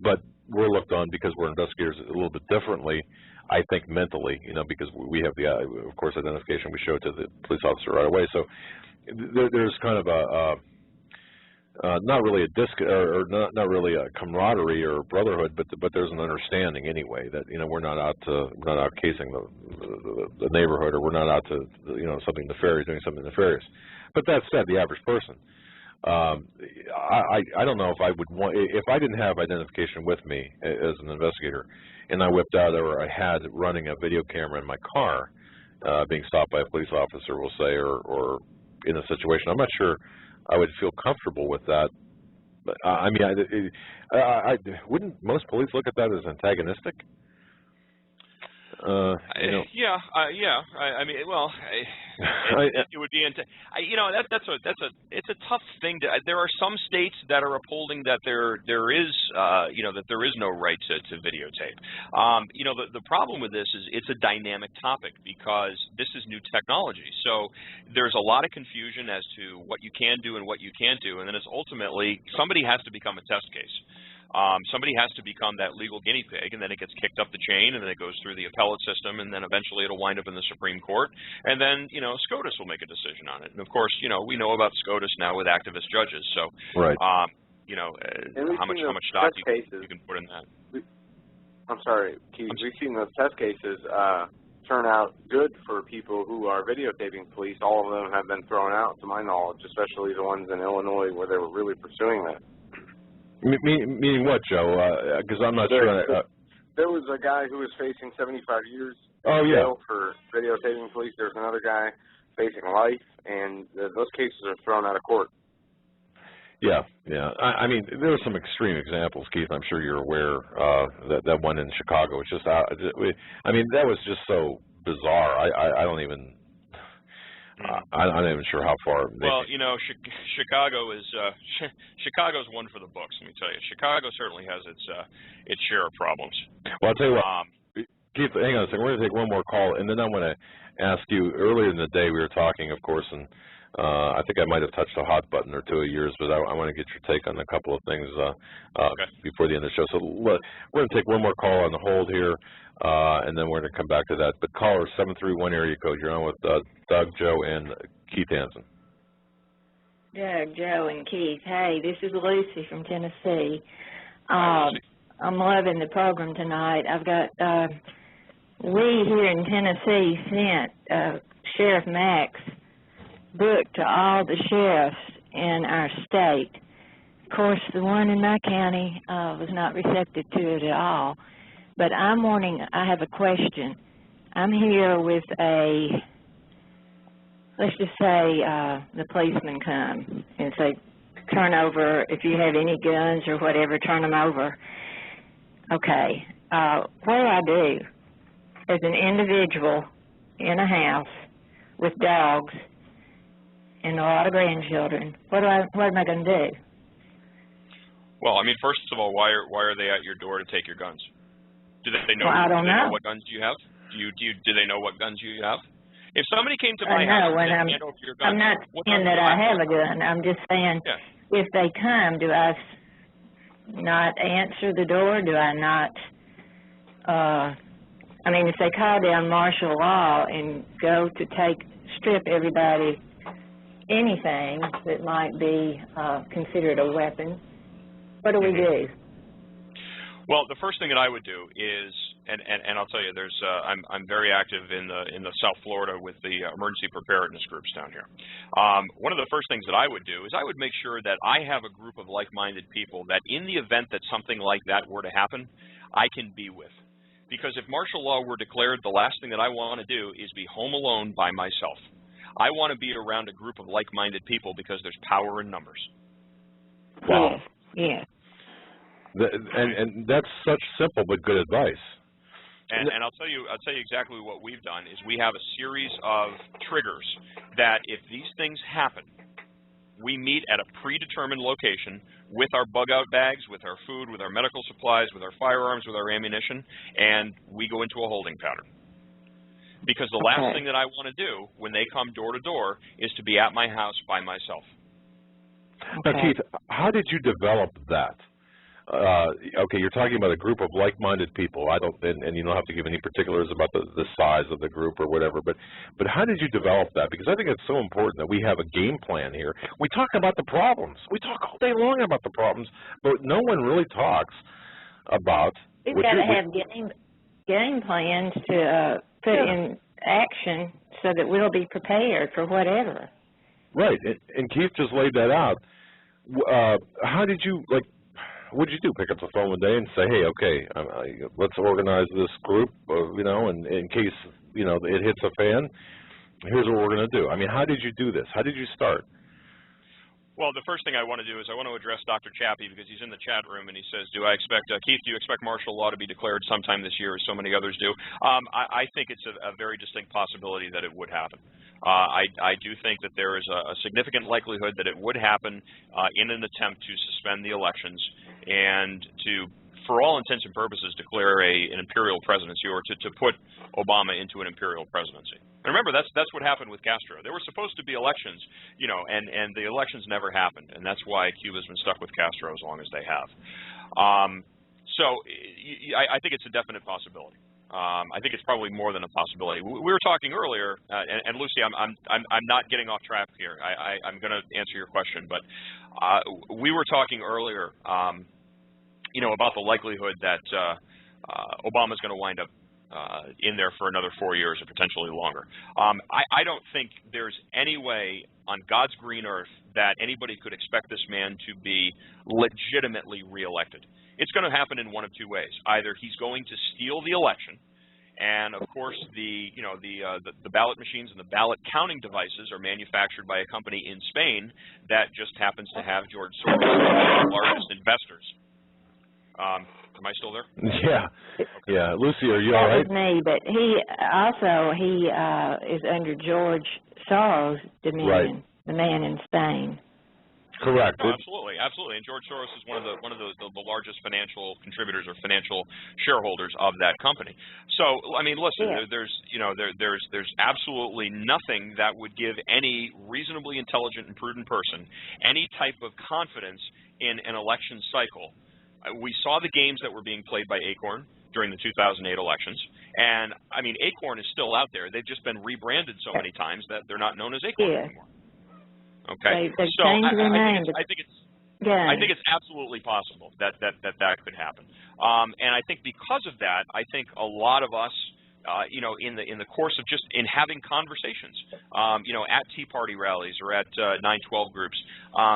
But we're looked on because we're investigators a little bit differently, I think, mentally, you know, because we have the, of course, identification we show to the police officer right away. So there's kind of not really a not really a camaraderie or brotherhood, but there's an understanding anyway that, you know, we're not out casing the neighborhood, or we're not out to, you know, something nefarious, doing something nefarious. But that said, the average person, I don't know if I would want, if I didn't have identification with me as an investigator, and I whipped out or I had running a video camera in my car, being stopped by a police officer, we'll say, or in a situation, I'm not sure I would feel comfortable with that. But I mean, wouldn't most police look at that as antagonistic? You know. Yeah. I mean, well, it would be. You know, it's a tough thing to. There are some states that are upholding that there is, you know, that there is no right to videotape. You know, the problem with this is it's a dynamic topic because this is new technology. So there's a lot of confusion as to what you can do and what you can't do, and then it's ultimately somebody has to become a test case. Somebody has to become that legal guinea pig, and then it gets kicked up the chain, and then it goes through the appellate system, and then eventually it'll wind up in the Supreme Court, and then, you know, SCOTUS will make a decision on it. And, of course, you know, we know about SCOTUS now with activist judges, so, right. You know, how much stock you can put in that. I'm sorry, Keith, we've seen those test cases turn out good for people who are videotaping police. All of them have been thrown out, to my knowledge, especially the ones in Illinois where they were really pursuing that. Meaning what, Joe? Because I'm not sure. There was a guy who was facing 75 years in jail for videotaping police. There's another guy facing life, and those cases are thrown out of court. Yeah. I mean, there are some extreme examples, Keith. I'm sure you're aware that one in Chicago. It's just, I mean, that was just so bizarre. I don't even. I'm not even sure how far. Well, you know, Chicago is Chicago's one for the books. Let me tell you, Chicago certainly has its share of problems. Well, I'll tell you what, Keith, hang on a second. We're going to take one more call, and then I want to ask you. Earlier in the day, we were talking, of course, and I think I might have touched a hot button or two of yours, but I want to get your take on a couple of things before the end of the show. So we're going to take one more call on the hold here. And then we're going to come back to that. But caller 731 area code. You're on with Doug, Joe, and Keith Hansen. Doug, Joe, and Keith. Hey, this is Lucy from Tennessee. I'm loving the program tonight. I've got, we here in Tennessee sent Sheriff Mack's book to all the sheriffs in our state. Of course, the one in my county was not receptive to it at all. But I'm wanting, I have a question. I'm here with a, let's just say the policemen come and say, turn over, if you have any guns or whatever, turn them over. Okay, what do I do as an individual in a house with dogs and a lot of grandchildren? What am I going to do? Well, I mean, first of all, why are they at your door to take your guns? Do they know? Well, I don't know. What guns you have? Do they know what guns you have? If somebody came to my house and said, hand over your gun, I'm not saying that I have a gun. I'm just saying, if they come, do I not answer the door? Do I not? I mean, if they call down martial law and go to strip everybody anything that might be considered a weapon, what do we do? Well, the first thing that I would do is, and I'll tell you, there's I'm very active in the South Florida with the emergency preparedness groups down here. One of the first things that I would do is I would make sure that I have a group of like-minded people that in the event that something like that were to happen, I can be with. Because if martial law were declared, the last thing that I want to do is be home alone by myself. I want to be around a group of like-minded people because there's power in numbers. Wow. Yeah. And that's such simple but good advice. And I'll tell you exactly what we've done is we have a series of triggers that if these things happen, we meet at a predetermined location with our bug-out bags, with our food, with our medical supplies, with our firearms, with our ammunition, and we go into a holding pattern. Because the last thing that I want to do when they come door to door is to be at my house by myself. Now, Keith, how did you develop that? Okay, you're talking about a group of like-minded people. And you don't have to give any particulars about the size of the group or whatever. But how did you develop that? Because I think it's so important that we have a game plan here. We talk about the problems. We talk all day long about the problems, but no one really talks about. We've got to have game plans to put in action so that we'll be prepared for whatever. Right, and Keith just laid that out. how did you, like, what did you do? Pick up the phone one day and say, hey, okay, let's organize this group, you know, and in case, you know, it hits a fan, here's what we're going to do. I mean, how did you do this? How did you start? Well, the first thing I want to do is I want to address Dr. Chappie because he's in the chat room and he says, do I expect, Keith, do you expect martial law to be declared sometime this year as so many others do? I think it's a very distinct possibility that it would happen. I do think that there is a significant likelihood that it would happen in an attempt to suspend the elections and to, for all intents and purposes, declare an imperial presidency, or to put Obama into an imperial presidency. And remember, that's what happened with Castro. There were supposed to be elections, you know, and the elections never happened, and that's why Cuba's been stuck with Castro as long as they have. So I think it's a definite possibility. I think it's probably more than a possibility. We were talking earlier, and Lucy, I'm not getting off track here. I'm going to answer your question, but we were talking earlier, you know, about the likelihood that Obama's going to wind up in there for another 4 years or potentially longer. I don't think there's any way on God's green earth that anybody could expect this man to be legitimately reelected. It's going to happen in one of two ways. Either he's going to steal the election, and of course the ballot machines and the ballot counting devices are manufactured by a company in Spain that just happens to have George Soros, one of the largest investors. Am I still there? Yeah. Okay. Yeah. Lucy, are you all right? That was me, but he is under George Soros' dominion, right. The man in Spain. Correct. Oh, absolutely, absolutely. And George Soros is one of the largest financial contributors or financial shareholders of that company. So, I mean, listen, yeah. There's absolutely nothing that would give any reasonably intelligent and prudent person any type of confidence in an election cycle. We saw the games that were being played by Acorn during the 2008 elections, and I mean, Acorn is still out there. They've just been rebranded so many times that they're not known as Acorn anymore. Okay, they've so changed their name. I think it's absolutely possible that could happen, and I think because of that, I think a lot of us, you know, in the course of just in having conversations, you know, at Tea Party rallies or at 9/12 groups,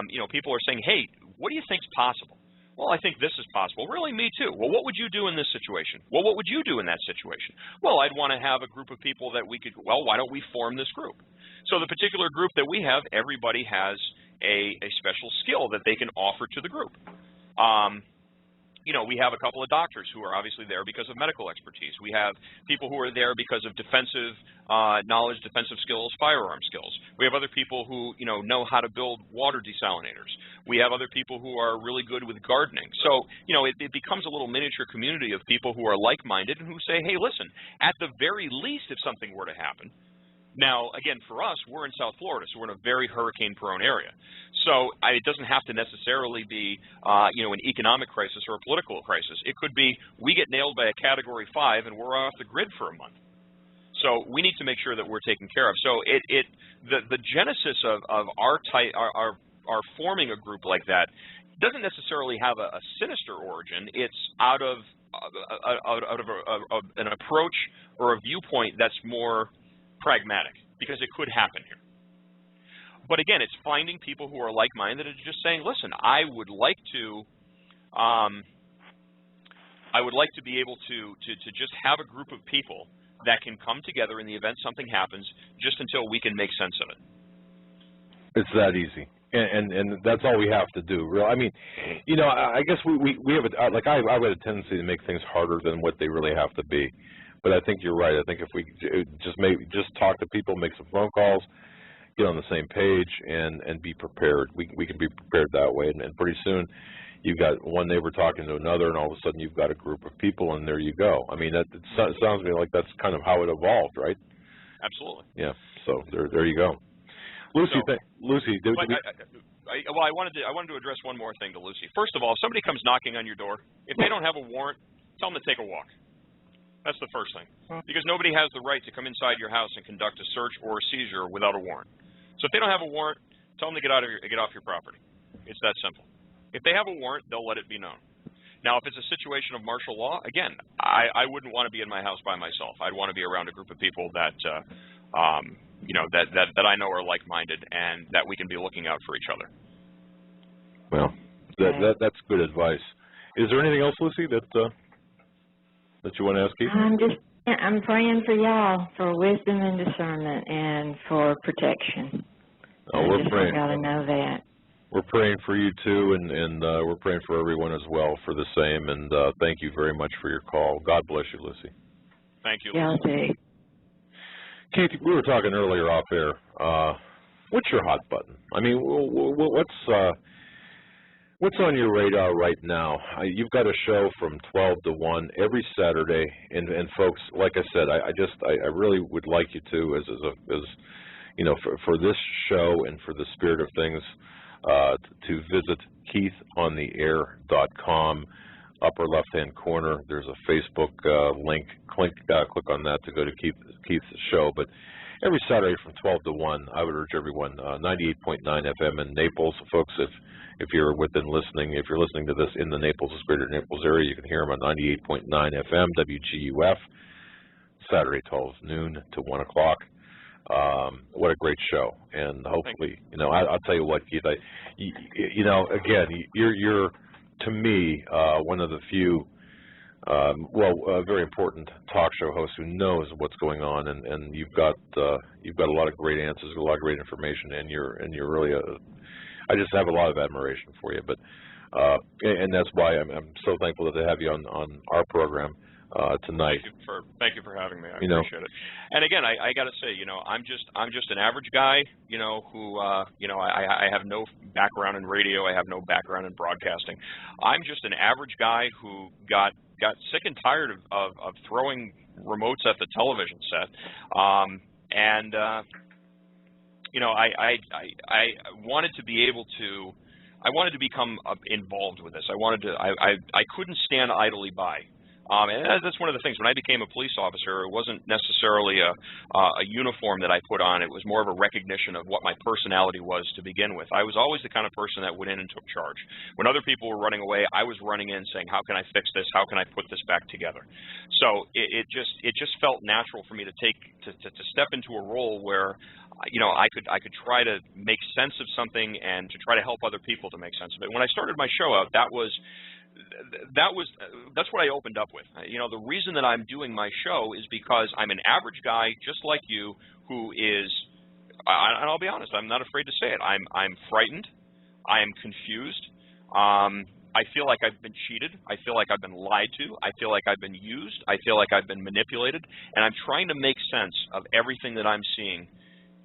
you know, people are saying, hey, what do you think's possible? Well, I think this is possible. Really, me too. Well, what would you do in this situation? Well, what would you do in that situation? Well, I'd want to have a group of people that we could, well, why don't we form this group? So the particular group that we have, everybody has a special skill that they can offer to the group. You know, we have a couple of doctors who are obviously there because of medical expertise. We have people who are there because of defensive knowledge, defensive skills, firearm skills. We have other people who, you know how to build water desalinators. We have other people who are really good with gardening. So, you know, it becomes a little miniature community of people who are like-minded and who say, hey, listen, at the very least, if something were to happen. Now, again, for us, we're in South Florida, so we're in a very hurricane-prone area. So it doesn't have to necessarily be, you know, an economic crisis or a political crisis. It could be we get nailed by a Category 5 and we're off the grid for a month. So we need to make sure that we're taken care of. So the genesis of our forming a group like that doesn't necessarily have a sinister origin. It's out of an approach or a viewpoint that's more pragmatic, because it could happen here. But again, it's finding people who are like-minded and just saying, listen, I would like to be able to just have a group of people that can come together in the event something happens, just until we can make sense of it. It's that easy. And that's all we have to do. Real, I mean, you know, I guess we have I have a tendency to make things harder than what they really have to be. But I think you're right. I think if we just talk to people, make some phone calls, get on the same page, and be prepared. We can be prepared that way. And pretty soon, you've got one neighbor talking to another, and all of a sudden you've got a group of people, and there you go. I mean, it sounds to me like that's kind of how it evolved, right? Absolutely. Yeah. So there you go. Lucy, Lucy. Well, I wanted to address one more thing to Lucy. First of all, if somebody comes knocking on your door, if they don't have a warrant, tell them to take a walk. That's the first thing, because nobody has the right to come inside your house and conduct a search or a seizure without a warrant. So if they don't have a warrant, tell them to get off your property. It's that simple. If they have a warrant, they'll let it be known. Now, if it's a situation of martial law, again, I wouldn't want to be in my house by myself. I'd want to be around a group of people that you know, that I know are like-minded and that we can be looking out for each other. That's good advice. Is there anything else, Lucy, that you want to ask Keith? I'm praying for y'all for wisdom and discernment and for protection. We're praying. Got to know that. We're praying for you too, and we're praying for everyone as well for the same. And thank you very much for your call. God bless you, Lucy. Thank you, Lucy. Keith, we were talking earlier off air. What's your hot button? I mean, what's on your radar right now? You've got a show from 12 to 1 every Saturday, and folks, like I said, I really would like you to, as you know, for this show and for the spirit of things, to visit KeithOnTheAir.com. Upper left-hand corner, there's a Facebook link. Click on that to go to Keith's show. But every Saturday from 12 to 1, I would urge everyone, 98.9 FM in Naples. Folks, if you're listening to this in the Naples, Greater Naples area, you can hear them on 98.9 FM, WGUF, Saturday 12 noon to 1 o'clock. What a great show. And hopefully, you know, I'll tell you what, Keith, you know, again, you're to me, one of the few, very important talk show hosts who knows what's going on, and you've got a lot of great answers, a lot of great information, and you're really I just have a lot of admiration for you. But and that's why I'm so thankful to have you on our program tonight. Thank you for having me. I appreciate it. And again, I got to say, you know, I'm just an average guy, you know, who you know, I have no background in radio, I have no background in broadcasting. I'm just an average guy who got sick and tired of throwing remotes at the television set, and you know, I wanted to be able to. I wanted to become involved with this. I couldn't stand idly by. And that's one of the things. When I became a police officer, it wasn't necessarily a uniform that I put on. It was more of a recognition of what my personality was to begin with. I was always the kind of person that went in and took charge. When other people were running away, I was running in saying, how can I fix this? How can I put this back together? So it just felt natural for me to step into a role where, you know, I could try to make sense of something and to try to help other people to make sense of it. When I started my show out, that's what I opened up with. You know, the reason that I'm doing my show is because I'm an average guy just like you who is, and I'll be honest, I'm not afraid to say it. I'm frightened. I am confused. I feel like I've been cheated. I feel like I've been lied to. I feel like I've been used. I feel like I've been manipulated. And I'm trying to make sense of everything that I'm seeing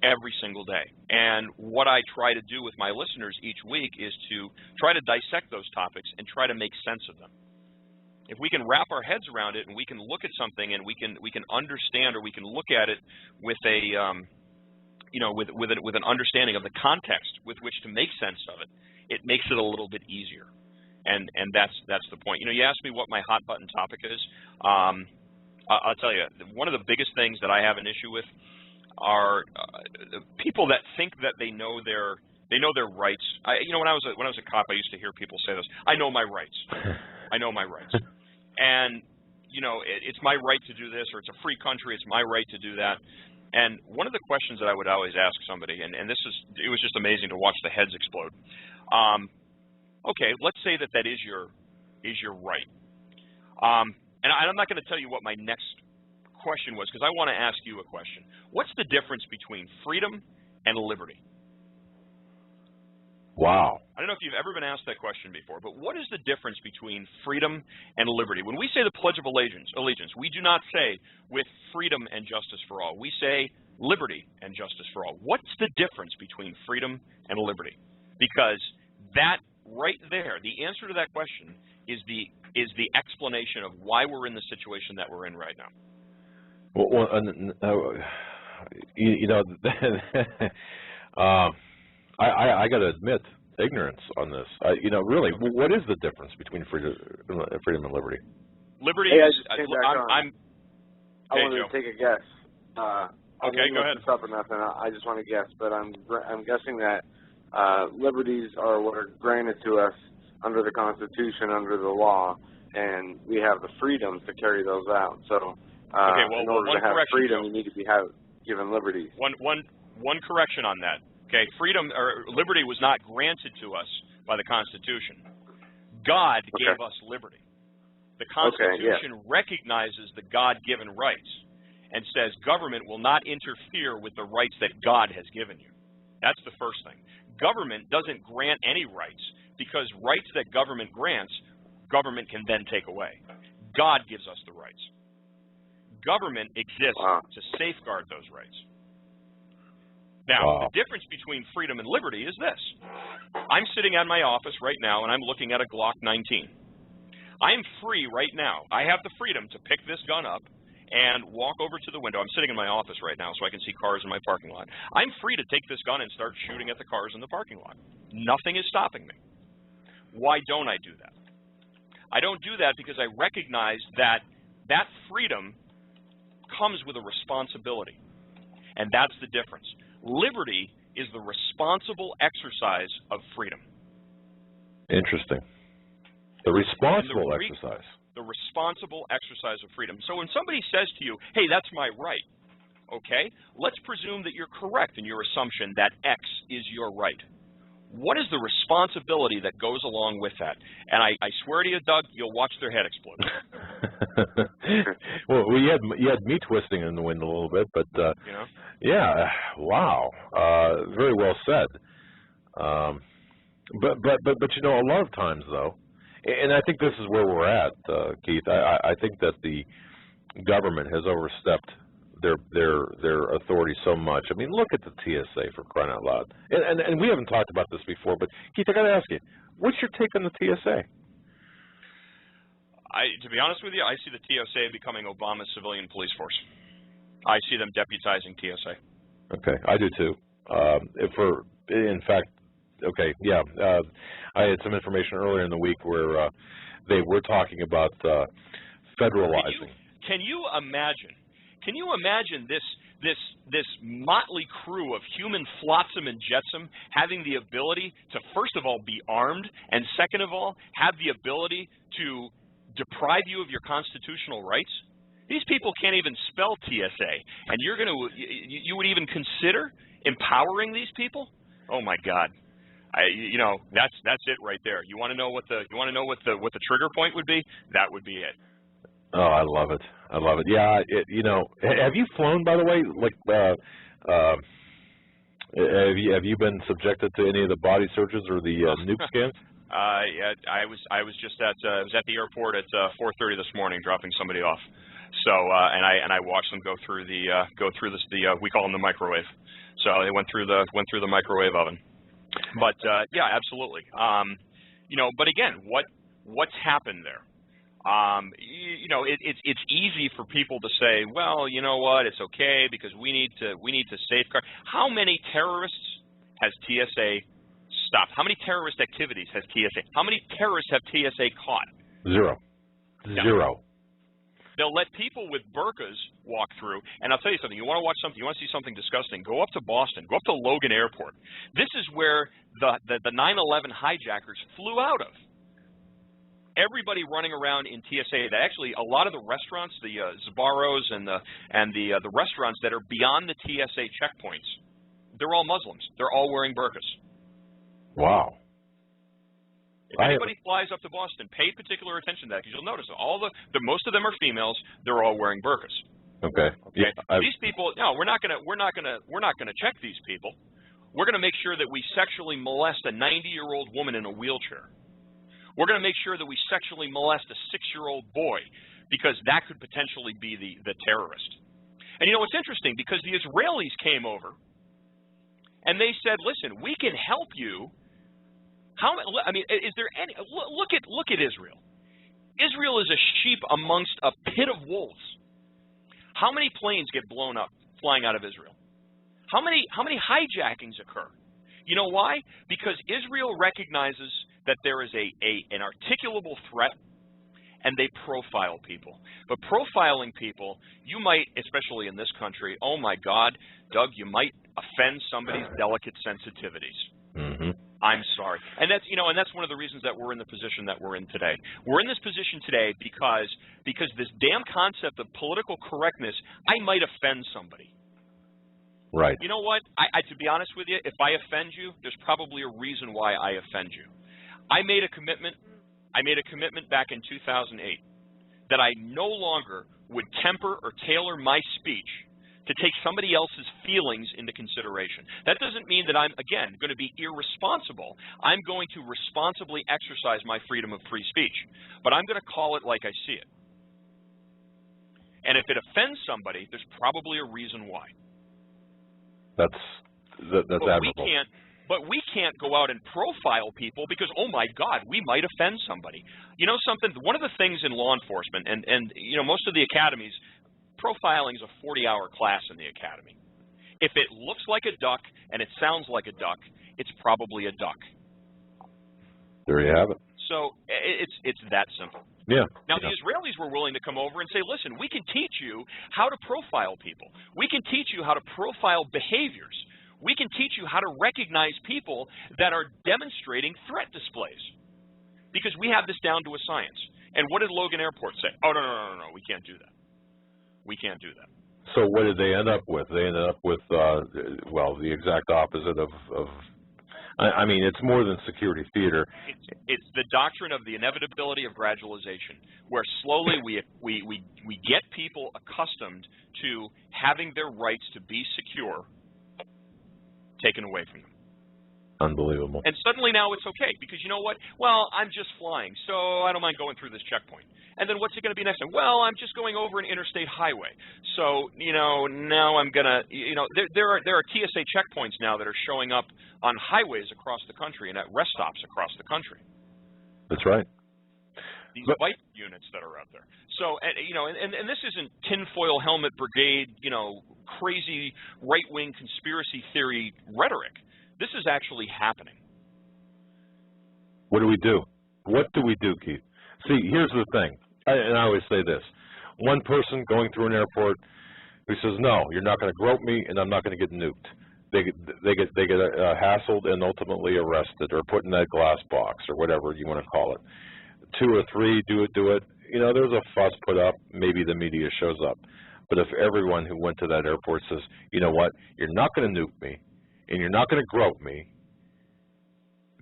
every single day. And what I try to do with my listeners each week is to try to dissect those topics and try to make sense of them. If we can wrap our heads around it and we can look at something and we can understand, or we can look at it with a you know, with an understanding of the context with which to make sense of it, it makes it a little bit easier. And that's the point. You know, you asked me what my hot button topic is. I'll tell you, one of the biggest things that I have an issue with are people that think that they know their rights. You know, when I was a cop, I used to hear people say this: I know my rights. I know my rights. And you know, it's my right to do this, or it's a free country, it's my right to do that. And one of the questions that I would always ask somebody, and it was just amazing to watch the heads explode. Okay, let's say that is your right. And I'm not going to tell you what my next question was, because I want to ask you a question. What's the difference between freedom and liberty? Wow. I don't know if you've ever been asked that question before, but what is the difference between freedom and liberty? When we say the Pledge of Allegiance, we do not say with freedom and justice for all. We say liberty and justice for all. What's the difference between freedom and liberty? Because that right there, the answer to that question is the explanation of why we're in the situation that we're in right now. Well, you know, I got to admit ignorance on this. You know, really, what is the difference between freedom and liberty? Liberty is. I wanted to take a guess. Okay, go ahead. Up or nothing. I just want to guess, but I'm guessing that liberties are what are granted to us under the Constitution, under the law, and we have the freedom to carry those out. So. Okay, well, in order to have freedom, you need to be given liberties. One correction on that. Okay, freedom or liberty was not granted to us by the Constitution. God gave us liberty. The Constitution recognizes the God-given rights and says government will not interfere with the rights that God has given you. That's the first thing. Government doesn't grant any rights because rights that government grants, government can then take away. God gives us the rights. Government exists to safeguard those rights. Now, the difference between freedom and liberty is this. I'm sitting at my office right now, and I'm looking at a Glock 19. I am free right now. I have the freedom to pick this gun up and walk over to the window. I'm sitting in my office right now so I can see cars in my parking lot. I'm free to take this gun and start shooting at the cars in the parking lot. Nothing is stopping me. Why don't I do that? I don't do that because I recognize that that freedom comes with a responsibility, and that's the difference. Liberty is the responsible exercise of freedom. Interesting. The responsible exercise. The responsible exercise of freedom. So when somebody says to you, hey, that's my right, okay, let's presume that you're correct in your assumption that X is your right. What is the responsibility that goes along with that? And I swear to you, Doug, you'll watch their head explode. Well, you had me twisting in the wind a little bit, but yeah, wow, very well said. But you know, a lot of times though, and I think this is where we're at, Keith. I think that the government has overstepped their authority so much. I mean, look at the TSA, for crying out loud. And we haven't talked about this before, but Keith, I got to ask you, what's your take on the TSA? To be honest with you, I see the TSA becoming Obama's civilian police force. I see them deputizing TSA. Okay, I do too. In fact, okay, yeah, I had some information earlier in the week where they were talking about federalizing. Can you imagine? Can you imagine this motley crew of human flotsam and jetsam having the ability to, first of all, be armed, and second of all, have the ability to deprive you of your constitutional rights? These people can't even spell TSA, and you would even consider empowering these people? Oh my God! You know, that's it right there. You want to know what the trigger point would be? That would be it. Oh, I love it. I love it. Yeah, you know, have you flown, by the way? Like, have you been subjected to any of the body searches or the nuke scans? Yeah, I was just at the airport at 4:30 this morning, dropping somebody off. So and I watched them go through this we call them the microwave. So they went through the microwave oven. But yeah, absolutely. You know, but again, what's happened there? You know, it's easy for people to say, well, you know what, it's okay because we need to safeguard. How many terrorists has TSA stopped? How many terrorist activities has TSA? How many terrorists have TSA caught? Zero. Zero. They'll let people with burqas walk through, and I'll tell you something. You want to watch something? You want to see something disgusting? Go up to Boston. Go up to Logan Airport. This is where the 9/11 hijackers flew out of. Everybody running around in TSA. Actually, a lot of the restaurants, the Sbarros and the restaurants that are beyond the TSA checkpoints, they're all Muslims. They're all wearing burqas. Wow. If anybody flies up to Boston, pay particular attention to that because you'll notice most of them are females. They're all wearing burqas. Okay. Okay. Yeah, these people, no, we're not gonna check these people. We're gonna make sure that we sexually molest a 90-year-old woman in a wheelchair. We're going to make sure that we sexually molest a 6-year-old boy because that could potentially be the terrorist. And you know what's interesting? Because the Israelis came over and they said, listen, we can help you. I mean, is there any – look at Israel. Israel is a sheep amongst a pit of wolves. How many planes get blown up flying out of Israel? How many hijackings occur? You know why? Because Israel recognizes that there is an articulable threat, and they profile people. But profiling people, you might, especially in this country, oh my God, Doug, you might offend somebody's delicate sensitivities. Mm-hmm. I'm sorry. And that's one of the reasons that we're in the position that we're in today. We're in this position today because this damn concept of political correctness, I might offend somebody. Right. You know what? To be honest with you, if I offend you, there's probably a reason why I offend you. I made a commitment. I made a commitment back in 2008 that I no longer would temper or tailor my speech to take somebody else's feelings into consideration. That doesn't mean that I'm, again, going to be irresponsible. I'm going to responsibly exercise my freedom of free speech. But I'm going to call it like I see it. And if it offends somebody, there's probably a reason why. That's admirable. But we can't go out and profile people because, oh my God, we might offend somebody. You know something? One of the things in law enforcement, and you know, most of the academies, profiling is a 40-hour class in the academy. If it looks like a duck and it sounds like a duck, it's probably a duck. There you have it. So it's that simple. Yeah. Now, the Israelis were willing to come over and say, listen, we can teach you how to profile people. We can teach you how to profile behaviors. We can teach you how to recognize people that are demonstrating threat displays because we have this down to a science. And what did Logan Airport say? Oh, no, we can't do that. We can't do that. So what did they end up with? They ended up with, well, the exact opposite of I mean, it's more than security theater. It's the doctrine of the inevitability of gradualization, where slowly we get people accustomed to having their rights to be secure taken away from them. Unbelievable. And suddenly now it's okay because you know what? Well, I'm just flying, so I don't mind going through this checkpoint. And then what's it going to be next time? Well, I'm just going over an interstate highway. So, you know, now I'm going to, you know, there are TSA checkpoints now that are showing up on highways across the country and at rest stops across the country. That's right. These bike units that are out there. So, you know, and this isn't tinfoil helmet brigade, you know, crazy right-wing conspiracy theory rhetoric. This is actually happening. What do we do? What do we do, Keith? See, here's the thing, and I always say this. One person going through an airport who says, no, you're not going to grope me and I'm not going to get nuked. They get hassled and ultimately arrested or put in that glass box or whatever you want to call it. 2 or 3 do it. You know, there's a fuss put up. Maybe the media shows up. But if everyone who went to that airport says, you know what, you're not going to nuke me, and you're not going to grope me,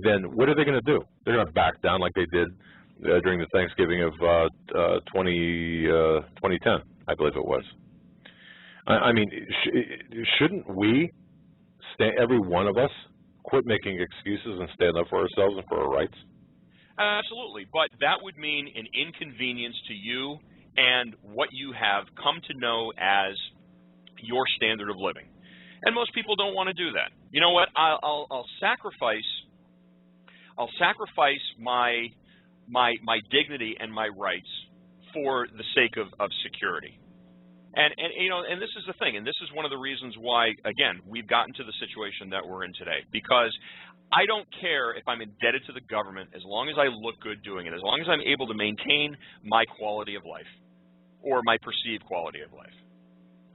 then what are they going to do? They're going to back down like they did during the Thanksgiving of 2010, I believe it was. I mean, shouldn't we, every one of us, quit making excuses and stand up for ourselves and for our rights? Absolutely, but that would mean an inconvenience to you and what you have come to know as your standard of living. And most people don't want to do that. You know what? I'll sacrifice my dignity and my rights for the sake of security. And you know, and this is the thing, and this is one of the reasons why, again, we've gotten to the situation that we're in today. Because I don't care if I'm indebted to the government as long as I look good doing it, as long as I'm able to maintain my quality of life or my perceived quality of life.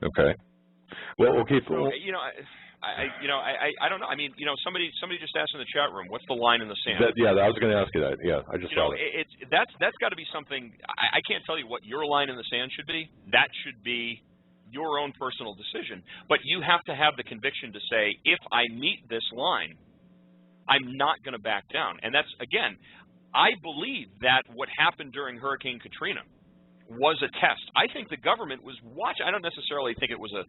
Okay. Well, okay. So, you know, I don't know. I mean, you know, somebody just asked in the chat room, what's the line in the sand? Yeah, I was going to ask you that. Yeah, I just saw it. That's got to be something. I can't tell you what your line in the sand should be. That should be your own personal decision. But you have to have the conviction to say, if I meet this line, I'm not going to back down. And that's, again, I believe that what happened during Hurricane Katrina was a test. I think the government was watching. I don't necessarily think it was a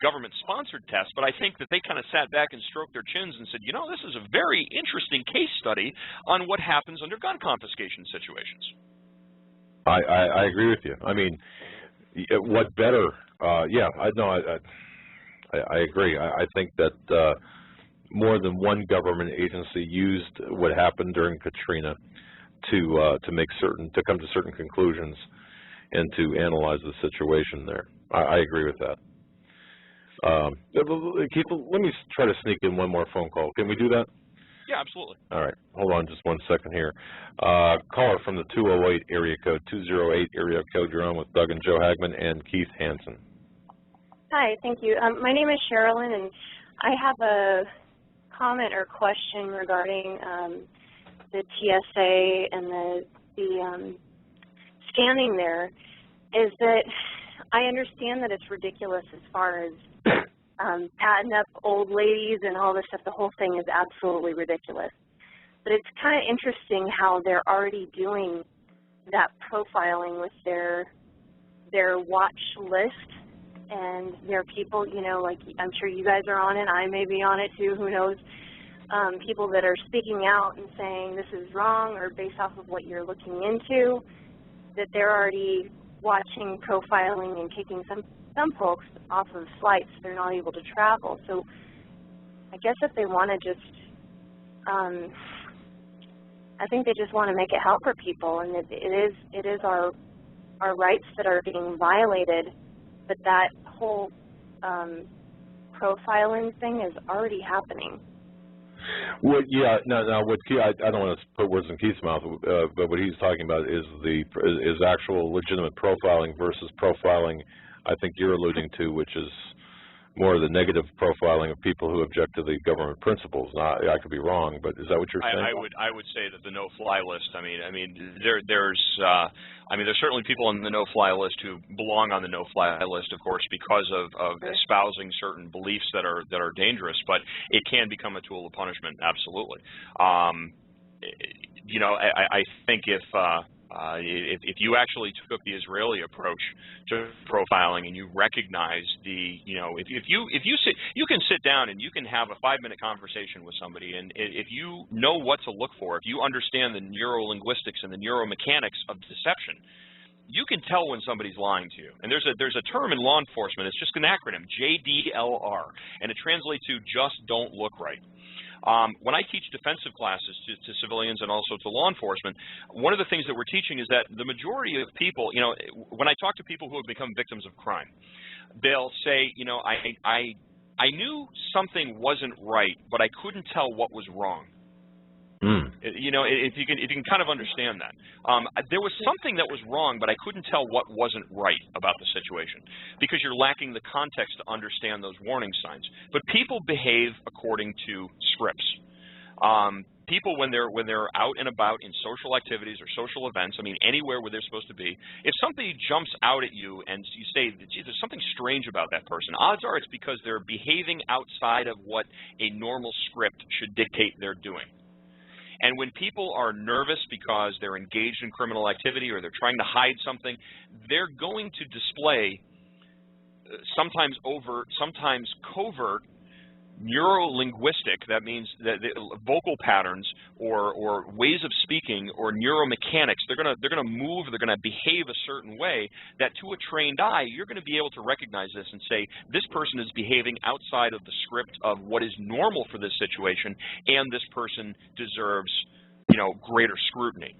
government-sponsored test, but I think that they kind of sat back and stroked their chins and said, you know, this is a very interesting case study on what happens under gun confiscation situations. I agree with you. I mean, what better? Yeah, I agree. I think that more than one government agency used what happened during Katrina to come to certain conclusions and to analyze the situation there. I agree with that. Keith, let me try to sneak in one more phone call. Can we do that? Yeah, absolutely. All right. Hold on just 1 second here. Caller from the 208 area code, 208 area code. You're on with Doug and Joe Hagmann and Keith Hansen. Hi, thank you. My name is Sherilyn, and I have a comment or question regarding the TSA and the scanning there. Is that I understand that it's ridiculous as far as patting up old ladies and all this stuff. The whole thing is absolutely ridiculous. But it's kind of interesting how they're already doing that profiling with their watch list, and there are people, you know, like I'm sure you guys are on it, I may be on it too, who knows, people that are speaking out and saying this is wrong or based off of what you're looking into, that they're already watching, profiling, and kicking some folks off of flights. They're not able to travel. So I guess if they want to just, I think they just want to make it hell for people, and it is our rights that are being violated, but that whole profiling thing is already happening. Well, yeah. Now, what Keith, I don't want to put words in Keith's mouth, but what he's talking about is actual legitimate profiling versus profiling I think you're alluding to, which is more of the negative profiling of people who object to the government principles. Now, I could be wrong, but is that what you're saying? I would say that the no-fly list. I mean, there's certainly people on the no-fly list who belong on the no-fly list, of course, because of espousing certain beliefs that are dangerous. But it can become a tool of punishment, absolutely. You know, I think if you actually took the Israeli approach to profiling and you recognize if you can sit down and you can have a 5-minute conversation with somebody, and if you know what to look for, if you understand the neurolinguistics and the neuromechanics of deception, you can tell when somebody's lying to you. And there's a term in law enforcement, it's just an acronym, JDLR, and it translates to just don't look right. When I teach defensive classes to civilians and also to law enforcement, one of the things that we're teaching is that the majority of people, you know, when I talk to people who have become victims of crime, they'll say, you know, I knew something wasn't right, but I couldn't tell what was wrong. You know, if you can kind of understand that. There was something that was wrong, but I couldn't tell what wasn't right about the situation because you're lacking the context to understand those warning signs. But people behave according to scripts. People, when they're out and about in social activities or social events, I mean, anywhere where they're supposed to be, if somebody jumps out at you and you say, gee, there's something strange about that person, odds are it's because they're behaving outside of what a normal script should dictate they're doing. And when people are nervous because they're engaged in criminal activity or they're trying to hide something, they're going to display sometimes overt, sometimes covert neuro-linguistic, that means that the vocal patterns or ways of speaking or neuromechanics, they're going to move, they're going to behave a certain way that to a trained eye, you're going to be able to recognize this and say, this person is behaving outside of the script of what is normal for this situation, and this person deserves, you know, greater scrutiny.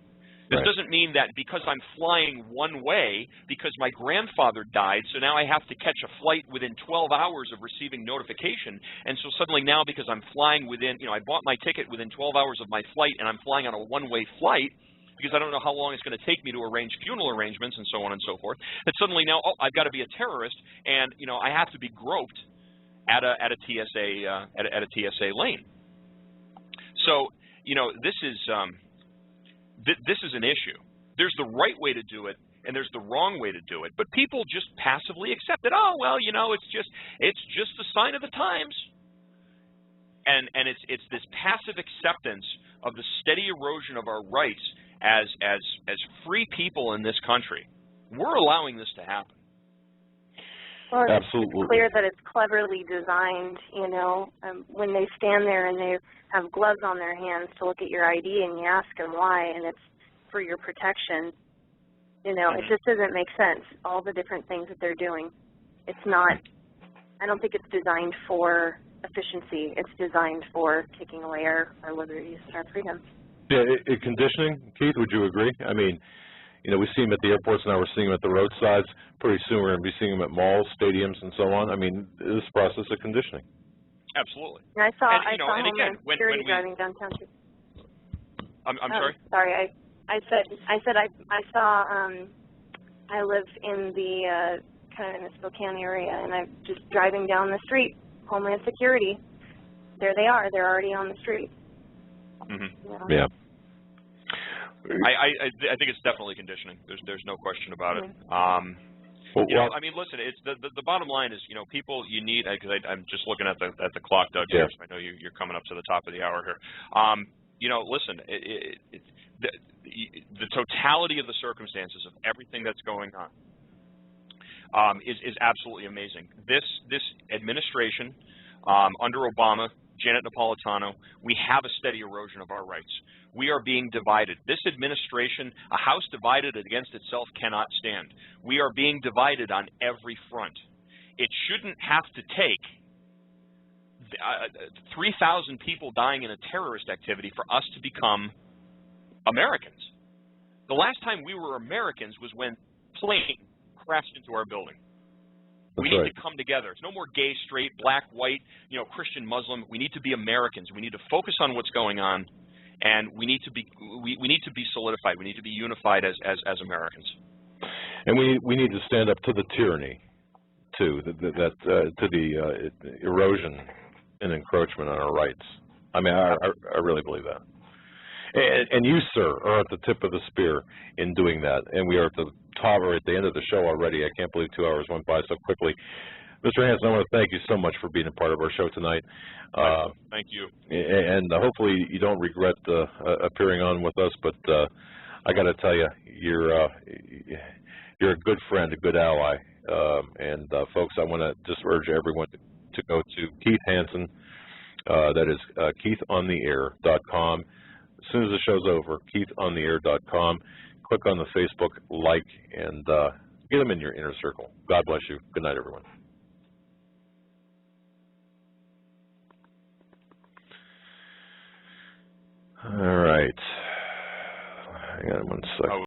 This doesn't mean that because I'm flying one way, because my grandfather died, so now I have to catch a flight within 12 hours of receiving notification, and so suddenly now because I'm flying within, you know, I bought my ticket within 12 hours of my flight and I'm flying on a one-way flight because I don't know how long it's going to take me to arrange funeral arrangements and so on and so forth, that suddenly now, oh, I've got to be a terrorist and, you know, I have to be groped at a TSA lane. So, you know, this is an issue. There's the right way to do it, and there's the wrong way to do it. But people just passively accept it. Oh, well, you know, it's just a sign of the times. And it's this passive acceptance of the steady erosion of our rights as free people in this country. We're allowing this to happen. Well, absolutely. It's clear that it's cleverly designed, you know, when they stand there and they have gloves on their hands to look at your ID and you ask them why, and it's for your protection. You know, it just doesn't make sense, all the different things that they're doing. It's not, I don't think it's designed for efficiency. It's designed for taking away our liberties and our freedoms. Yeah, conditioning, Keith, would you agree? I mean, you know, we see them at the airports now, we're seeing them at the roadsides. Pretty soon we're going to be seeing them at malls, stadiums, and so on. I mean, this process of conditioning. Absolutely. And I saw when we driving downtown too. I'm sorry? Sorry, I said I saw, I live in the kind of in the Spokane area, and I'm just driving down the street, Homeland Security. There they are. They're already on the street. Mm-hmm. You know? Yeah. I think it's definitely conditioning. There's no question about it. You know, I mean, listen, it's the bottom line is, you know, people you need, because I'm just looking at the clock, Doug. Yeah. I know you're coming up to the top of the hour here. you know, listen, the totality of the circumstances of everything that's going on is absolutely amazing. This administration under Obama, Janet Napolitano, we have a steady erosion of our rights. We are being divided. This administration, a house divided against itself cannot stand. We are being divided on every front. It shouldn't have to take 3,000 people dying in a terrorist activity for us to become Americans. The last time we were Americans was when plane crashed into our building. We need to come together. It's no more gay, straight, black, white, you know, Christian, Muslim. We need to be Americans. We need to focus on what's going on, and we need to be solidified. We need to be unified as Americans. And we need to stand up to the tyranny, too, to the erosion and encroachment on our rights. I mean, I really believe that. And you, sir, are at the tip of the spear in doing that. And we are at the top, or at the end of the show already. I can't believe 2 hours went by so quickly. Mr. Hanson, I want to thank you so much for being a part of our show tonight. Thank you. And hopefully you don't regret appearing on with us. But I got to tell you, you're a good friend, a good ally. And folks, I want to just urge everyone to go to Keith Hanson. That is KeithOnTheAir.com. As soon as the show's over, KeithOnTheAir.com. Click on the Facebook, like, and get them in your inner circle. God bless you. Good night, everyone. All right. Hang on one second.